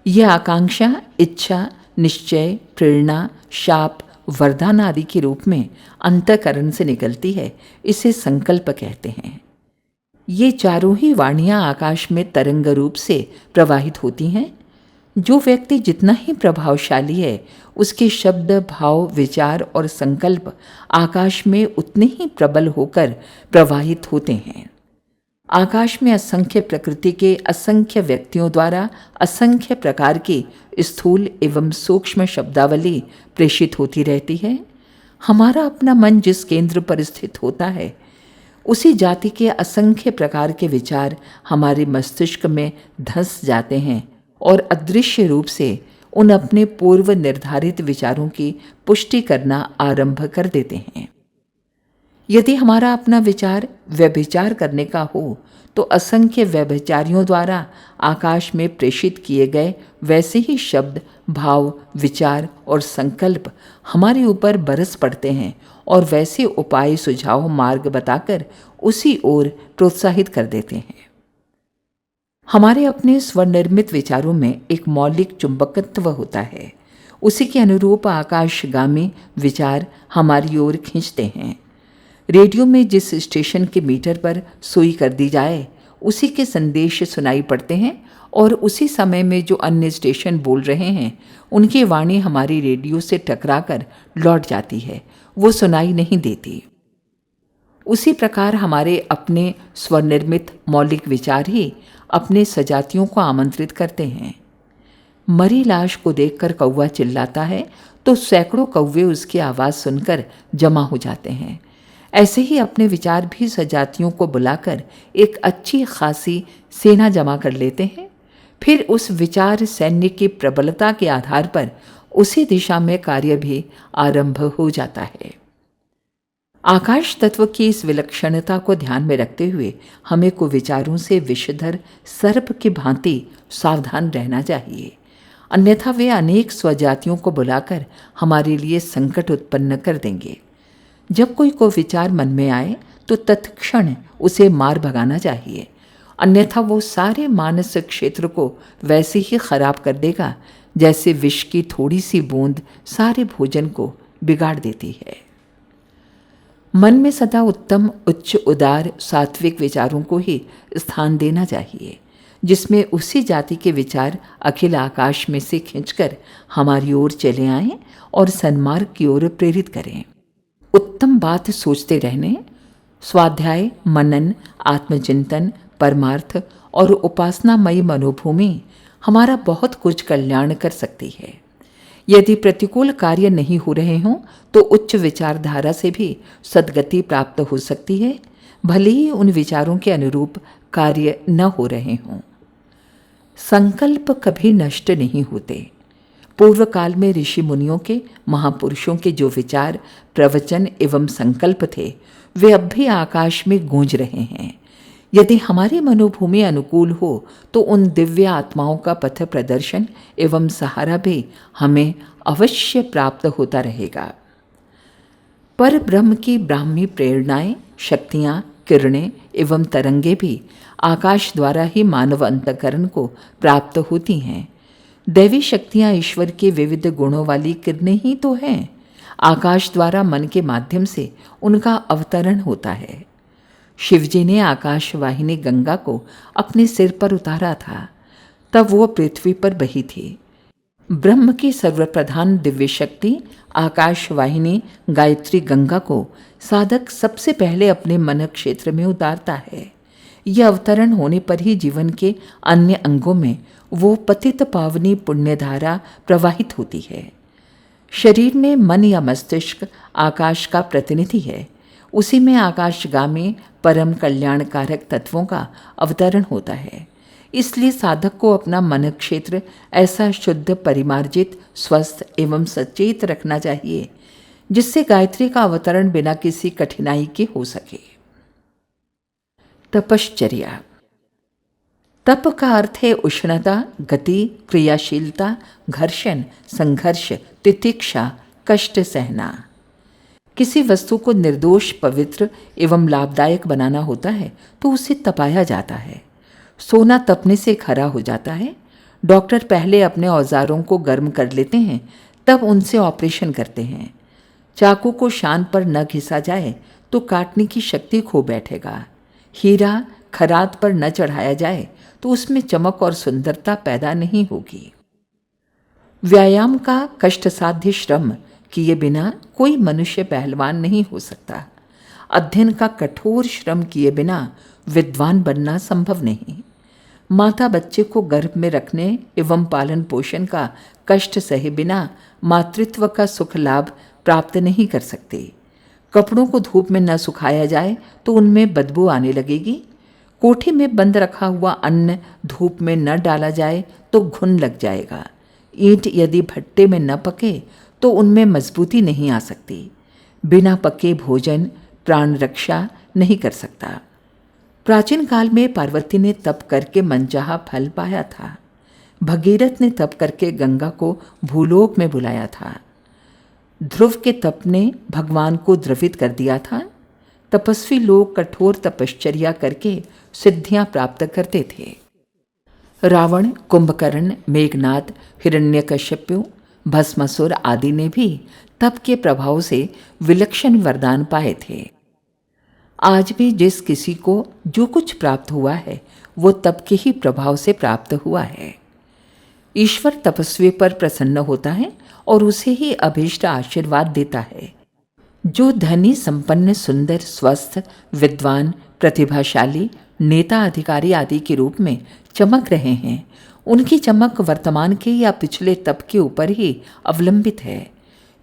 यह आकांक्षा, इच्छा, निश्चय, प्रेरणा, शाप, वरदान आदि के रूप में अंतःकरण से निकलती है। इसे संकल्प कहते हैं। ये चारों ही वाणियां आकाश में तरंग रूप से प्रवाहित होती हैं। जो व्यक्ति जितना ही प्रभावशाली है, उसके शब्द, भाव, विचार और संकल्प आकाश में उतने ही प्रबल होकर प्रवाहित होते हैं। आकाश में असंख्य प्रकृति के असंख्य व्यक्तियों द्वारा असंख्य प्रकार की स्थूल एवं सूक्ष्म शब्दावली प्रेषित होती रहती है। हमारा अपना मन जिस केंद्र पर स्थित होता है, उसी जाति के असंख्य प्रकार के विचार हमारे मस्तिष्क में धंस जाते हैं और अदृश्य रूप से उन अपने पूर्व निर्धारित विचारों की पुष्टि करना आरंभ कर देते हैं। यदि हमारा अपना विचार व्यभिचार करने का हो, तो असंख्य व्यभिचारियों द्वारा आकाश में प्रेषित किए गए वैसे ही शब्द, भाव, विचार और संकल्प हमारे ऊपर बरस पड़ते हैं और वैसे उपाय, सुझाव, मार्ग बताकर उसी ओर प्रोत्साहित कर देते हैं। हमारे अपने स्वनिर्मित विचारों में एक मौलिक चुंबकत्व होता है। उसी के अनुरूप आकाशगामी विचार हमारी ओर खींचते हैं। रेडियो में जिस स्टेशन के मीटर पर सुई कर दी जाए, उसी के संदेश सुनाई पड़ते हैं और उसी समय में जो अन्य स्टेशन बोल रहे हैं, उनकी वाणी हमारी रेडियो से टकराकर लौट जाती है, वो सुनाई नहीं देती। उसी प्रकार हमारे अपने स्वनिर्मित मौलिक विचार ही अपने सजातियों को आमंत्रित करते हैं। मरी लाश को देखकर कौवा चिल्लाता है तो सैकड़ों कौवे उसकी आवाज़ सुनकर जमा हो जाते हैं। ऐसे ही अपने विचार भी सजातियों को बुलाकर एक अच्छी खासी सेना जमा कर लेते हैं। फिर उस विचार सैन्य की प्रबलता के आधार पर उसी दिशा में कार्य भी आरंभ हो जाता है। आकाश तत्व की इस विलक्षणता को ध्यान में रखते हुए हमें कुविचारों से विषधर सर्प की भांति सावधान रहना चाहिए, अन्यथा वे अनेक स्वजातियों को बुलाकर हमारे लिए संकट उत्पन्न कर देंगे। जब कोई विचार मन में आए तो तत्क्षण उसे मार भगाना चाहिए, अन्यथा वो सारे मानस क्षेत्र को वैसे ही खराब कर देगा जैसे विष की थोड़ी सी बूंद सारे भोजन को बिगाड़ देती है। मन में सदा उत्तम, उच्च, उदार, सात्विक विचारों को ही स्थान देना चाहिए, जिसमें उसी जाति के विचार अखिल आकाश में से खींचकर हमारी ओर चले आएं और सन्मार्ग की ओर प्रेरित करें। उत्तम बात सोचते रहने, स्वाध्याय, मनन, आत्मचिंतन, परमार्थ और उपासनामयी मनोभूमि हमारा बहुत कुछ कल्याण कर सकती है। यदि प्रतिकूल कार्य नहीं हो रहे हों तो उच्च विचारधारा से भी सद्गति प्राप्त हो सकती है, भले ही उन विचारों के अनुरूप कार्य न हो रहे हों। संकल्प कभी नष्ट नहीं होते। पूर्व काल में ऋषि मुनियों के, महापुरुषों के जो विचार, प्रवचन एवं संकल्प थे, वे अब भी आकाश में गूंज रहे हैं। यदि हमारी मनोभूमि अनुकूल हो तो उन दिव्य आत्माओं का पथ प्रदर्शन एवं सहारा भी हमें अवश्य प्राप्त होता रहेगा। पर ब्रह्म की ब्राह्मी प्रेरणाएं, शक्तियाँ, किरणें एवं तरंगे भी आकाश द्वारा ही मानव अंतःकरण को प्राप्त होती हैं। दैवी शक्तियाँ ईश्वर के विविध गुणों वाली किरणें ही तो हैं। आकाश द्वारा मन के माध्यम से उनका अवतरण होता है। शिवजी ने आकाशवाहिनी गंगा को अपने सिर पर उतारा था, तब वो पृथ्वी पर बही थी। ब्रह्म की सर्वप्रधान दिव्य शक्ति आकाशवाहिनी गायत्री गंगा को साधक सबसे पहले अपने मन क्षेत्र में उतारता है। यह अवतरण होने पर ही जीवन के अन्य अंगों में वो पतित पावनी पुण्यधारा प्रवाहित होती है। शरीर में मन या मस्तिष्क आकाश का प्रतिनिधि है, उसी में आकाशगामी परम कल्याणकारक तत्वों का अवतरण होता है। इसलिए साधक को अपना मन क्षेत्र ऐसा शुद्ध, परिमार्जित, स्वस्थ एवं सचेत रखना चाहिए जिससे गायत्री का अवतरण बिना किसी कठिनाई के हो सके। तपश्चर्या। तप का अर्थ है उष्णता, गति, क्रियाशीलता, घर्षण, संघर्ष, तितिक्षा, कष्ट सहना। किसी वस्तु को निर्दोष, पवित्र एवं लाभदायक बनाना होता है तो उसे तपाया जाता है। सोना तपने से खरा हो जाता है। डॉक्टर पहले अपने औजारों को गर्म कर लेते हैं, तब उनसे ऑपरेशन करते हैं। चाकू को शान पर न घिसा जाए तो काटने की शक्ति खो बैठेगा। हीरा खराद पर न चढ़ाया जाए तो उसमें चमक और सुंदरता पैदा नहीं होगी। व्यायाम का कष्टसाध्य श्रम किए बिना कोई मनुष्य पहलवान नहीं हो सकता। अध्ययन का कठोर श्रम किए बिना विद्वान बनना संभव नहीं। माता बच्चे को गर्भ में रखने एवं पालन पोषण का कष्ट सहे बिना मातृत्व का सुख लाभ प्राप्त नहीं कर सकते। कपड़ों को धूप में न सुखाया जाए तो उनमें बदबू आने लगेगी। कोठे में बंद रखा हुआ अन्न धूप में न डाला जाए तो घुन लग जाएगा। ईंट यदि भट्टे में न पके तो उनमें मजबूती नहीं आ सकती। बिना पके भोजन प्राण रक्षा नहीं कर सकता। प्राचीन काल में पार्वती ने तप करके मनचाहा फल पाया था। भगीरथ ने तप करके गंगा को भूलोक में बुलाया था। ध्रुव के तप ने भगवान को द्रवित कर दिया था। तपस्वी लोग कठोर तपश्चर्या करके सिद्धियां प्राप्त करते थे। रावण, कुंभकर्ण, मेघनाद, हिरण्यकश्यपु, भस्मासुर आदि ने भी तप के प्रभाव से विलक्षण वरदान पाए थे। आज भी जिस किसी को जो कुछ प्राप्त हुआ है वो तप के ही प्रभाव से प्राप्त हुआ है। ईश्वर तपस्वी पर प्रसन्न होता है और उसे ही अभीष्ट आशीर्वाद देता है। जो धनी, संपन्न, सुंदर, स्वस्थ, विद्वान, प्रतिभाशाली, नेता, अधिकारी आदि के रूप में चमक रहे हैं, उनकी चमक वर्तमान के या पिछले तप के ऊपर ही अवलंबित है।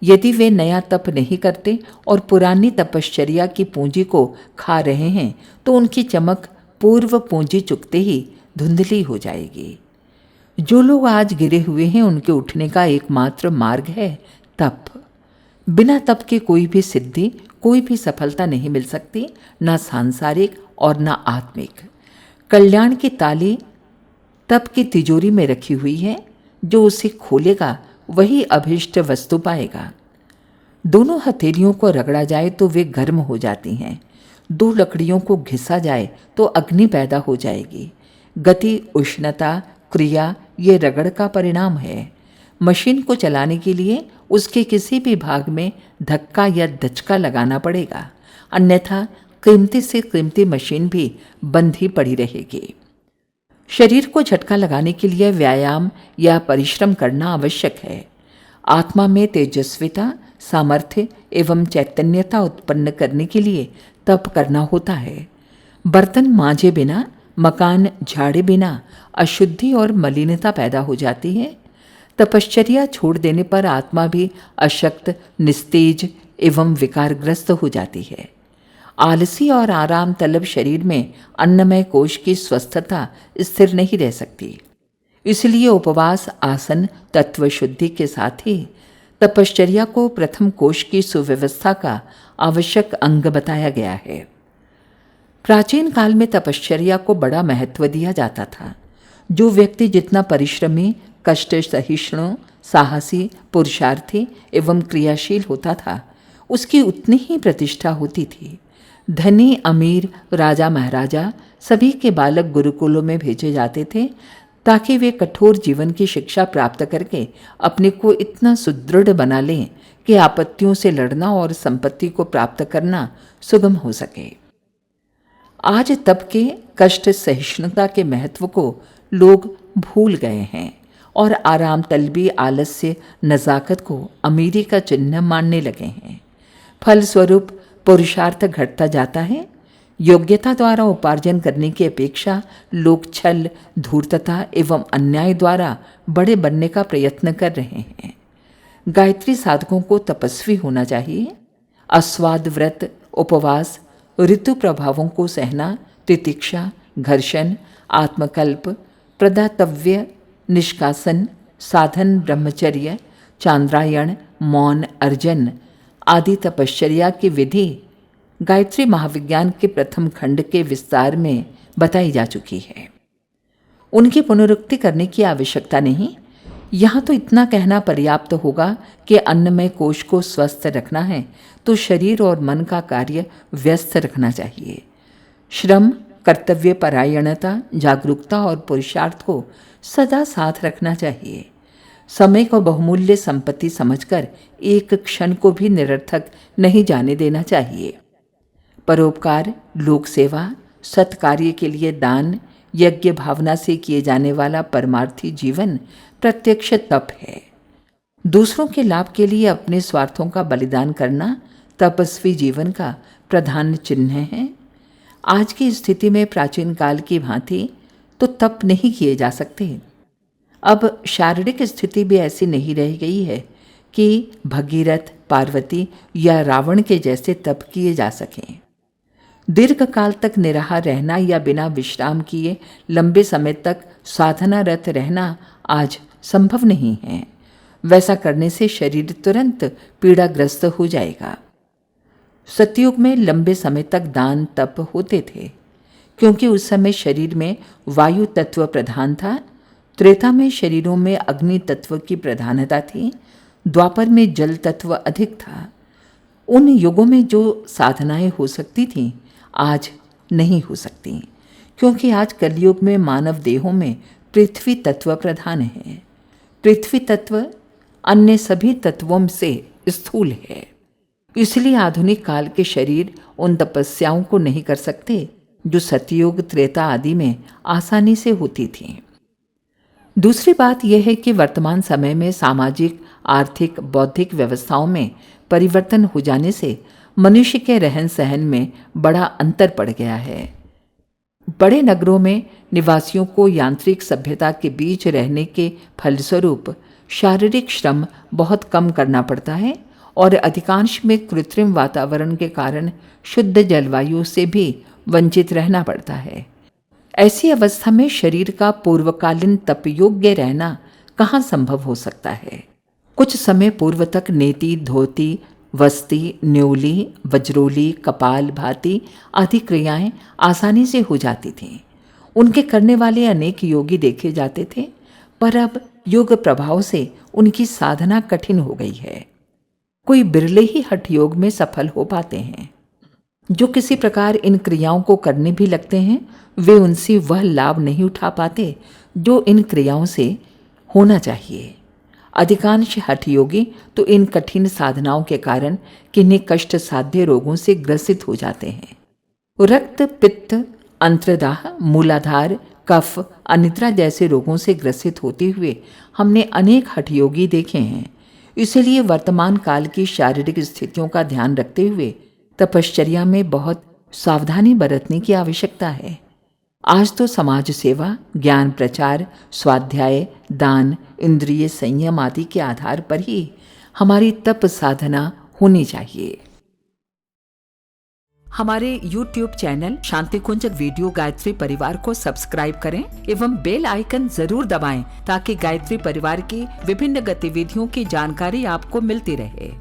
यदि वे नया तप नहीं करते और पुरानी तपश्चर्या की पूंजी को खा रहे हैं तो उनकी चमक पूर्व पूंजी चुकते ही धुंधली हो जाएगी। जो लोग आज गिरे हुए हैं उनके उठने का एकमात्र मार्ग है तप। बिना तप के कोई भी सिद्धि, कोई भी सफलता नहीं मिल सकती, ना सांसारिक और ना आत्मिक। कल्याण की ताली तप की तिजोरी में रखी हुई है। जो उसे खोलेगा वही अभीष्ट वस्तु पाएगा। दोनों हथेलियों को रगड़ा जाए तो वे गर्म हो जाती हैं। दो लकड़ियों को घिसा जाए तो अग्नि पैदा हो जाएगी। गति, उष्णता, क्रिया ये रगड़ का परिणाम है। मशीन को चलाने के लिए उसके किसी भी भाग में धक्का या दचका लगाना पड़ेगा, अन्यथा कीमती से कीमती मशीन भी बंद ही पड़ी रहेगी। शरीर को झटका लगाने के लिए व्यायाम या परिश्रम करना आवश्यक है। आत्मा में तेजस्विता, सामर्थ्य एवं चैतन्यता उत्पन्न करने के लिए तप करना होता है। बर्तन मांजे बिना, मकान झाड़े बिना अशुद्धि और मलिनता पैदा हो जाती है। तपश्चर्या छोड़ देने पर आत्मा भी अशक्त, निस्तेज एवं विकारग्रस्त हो जाती है। आलसी और आराम तलब शरीर में अन्नमय कोश की स्वस्थता स्थिर नहीं रह सकती। इसलिए उपवास, आसन, तत्व शुद्धि के साथ ही तपश्चर्या को प्रथम कोश की सुव्यवस्था का आवश्यक अंग बताया गया है। प्राचीन काल में तपश्चर्या को बड़ा महत्व दिया जाता था। जो व्यक्ति जितना परिश्रमी, कष्ट सहिष्णु, साहसी, पुरुषार्थी एवं क्रियाशील होता था, उसकी उतनी ही प्रतिष्ठा होती थी। धनी, अमीर, राजा, महाराजा सभी के बालक गुरुकुलों में भेजे जाते थे ताकि वे कठोर जीवन की शिक्षा प्राप्त करके अपने को इतना सुदृढ़ बना लें कि आपत्तियों से लड़ना और संपत्ति को प्राप्त करना सुगम हो सके। आज तप के कष्ट सहिष्णुता के महत्व को लोग भूल गए हैं और आराम तलबी, आलस्य, नज़ाकत को अमीरी का चिन्ह मानने लगे हैं। फलस्वरूप पुरुषार्थ घटता जाता है। योग्यता द्वारा उपार्जन करने की अपेक्षा लोग छल, धूर्तता एवं अन्याय द्वारा बड़े बनने का प्रयत्न कर रहे हैं। गायत्री साधकों को तपस्वी होना चाहिए। अस्वाद व्रत, उपवास, ऋतु प्रभावों को सहना, तितिक्षा, घर्षण, आत्मकल्प, प्रदातव्य, निष्कासन, साधन, ब्रह्मचर्य, चांद्रायण, मौन, अर्जन आदि तपश्चर्या की विधि गायत्री महाविज्ञान के प्रथम खंड के विस्तार में बताई जा चुकी है। उनकी पुनरुक्ति करने की आवश्यकता नहीं। यहाँ तो इतना कहना पर्याप्त होगा कि अन्नमय कोश को स्वस्थ रखना है तो शरीर और मन का कार्य व्यस्त रखना चाहिए। श्रम, कर्तव्य परायणता, जागरूकता और पुरुषार्थ को सदा साथ रखना चाहिए। समय को बहुमूल्य संपत्ति समझकर एक क्षण को भी निरर्थक नहीं जाने देना चाहिए। परोपकार, लोक सेवा, सत्कार्य के लिए दान, यज्ञ भावना से किए जाने वाला परमार्थी जीवन प्रत्यक्ष तप है। दूसरों के लाभ के लिए अपने स्वार्थों का बलिदान करना तपस्वी जीवन का प्रधान चिन्ह है। आज की स्थिति में प्राचीन काल की भांति तो तप नहीं किए जा सकते। अब शारीरिक स्थिति भी ऐसी नहीं रह गई है कि भगीरथ, पार्वती या रावण के जैसे तप किए जा सकें। दीर्घ काल तक निराहार रहना या बिना विश्राम किए लंबे समय तक साधनारत रहना आज संभव नहीं है। वैसा करने से शरीर तुरंत पीड़ाग्रस्त हो जाएगा। सतयुग में लंबे समय तक दान तप होते थे, क्योंकि उस समय शरीर में वायु तत्व प्रधान था। त्रेता में शरीरों में अग्नि तत्व की प्रधानता थी। द्वापर में जल तत्व अधिक था। उन युगों में जो साधनाएं हो सकती थीं, आज नहीं हो सकती, क्योंकि आज कलयुग में मानव देहों में पृथ्वी तत्व प्रधान है। पृथ्वी तत्व अन्य सभी तत्वों से स्थूल है। इसलिए आधुनिक काल के शरीर उन तपस्याओं को नहीं कर सकते जो सतयुग, त्रेता आदि में आसानी से होती थीं। दूसरी बात यह है कि वर्तमान समय में सामाजिक, आर्थिक, बौद्धिक व्यवस्थाओं में परिवर्तन हो जाने से मनुष्य के रहन सहन में बड़ा अंतर पड़ गया है। बड़े नगरों में निवासियों को यांत्रिक सभ्यता के बीच रहने के फलस्वरूप शारीरिक श्रम बहुत कम करना पड़ता है और अधिकांश में कृत्रिम वातावरण के कारण शुद्ध जलवायु से भी वंचित रहना पड़ता है। ऐसी अवस्था में शरीर का पूर्वकालीन तपयोग्य रहना कहाँ संभव हो सकता है। कुछ समय पूर्व तक नेति, धोती, वस्ती, न्योली, वज्रोली, कपाल भाती आदि क्रियाएं आसानी से हो जाती थीं। उनके करने वाले अनेक योगी देखे जाते थे, पर अब योग प्रभाव से उनकी साधना कठिन हो गई है। कोई बिरले ही हठ योग में सफल हो पाते हैं। जो किसी प्रकार इन क्रियाओं को करने भी लगते हैं, वे उनसे वह लाभ नहीं उठा पाते जो इन क्रियाओं से होना चाहिए। अधिकांश हठ योगी तो इन कठिन साधनाओं के कारण किन्हीं कष्ट साध्य रोगों से ग्रसित हो जाते हैं। रक्त, पित्त, अंतर्दाह, मूलाधार, कफ, अनिद्रा जैसे रोगों से ग्रसित होते हुए हमने अनेक हठ योगी देखे हैं। इसलिए वर्तमान काल की शारीरिक स्थितियों का ध्यान रखते हुए तपश्चर्या में बहुत सावधानी बरतने की आवश्यकता है। आज तो समाज सेवा, ज्ञान प्रचार, स्वाध्याय, दान, इंद्रिय संयम आदि के आधार पर ही हमारी तप साधना होनी चाहिए। हमारे YouTube चैनल शांति कुंज वीडियो गायत्री परिवार को सब्सक्राइब करें एवं बेल आइकन जरूर दबाएं ताकि गायत्री परिवार की विभिन्न गतिविधियों की जानकारी आपको मिलती रहे।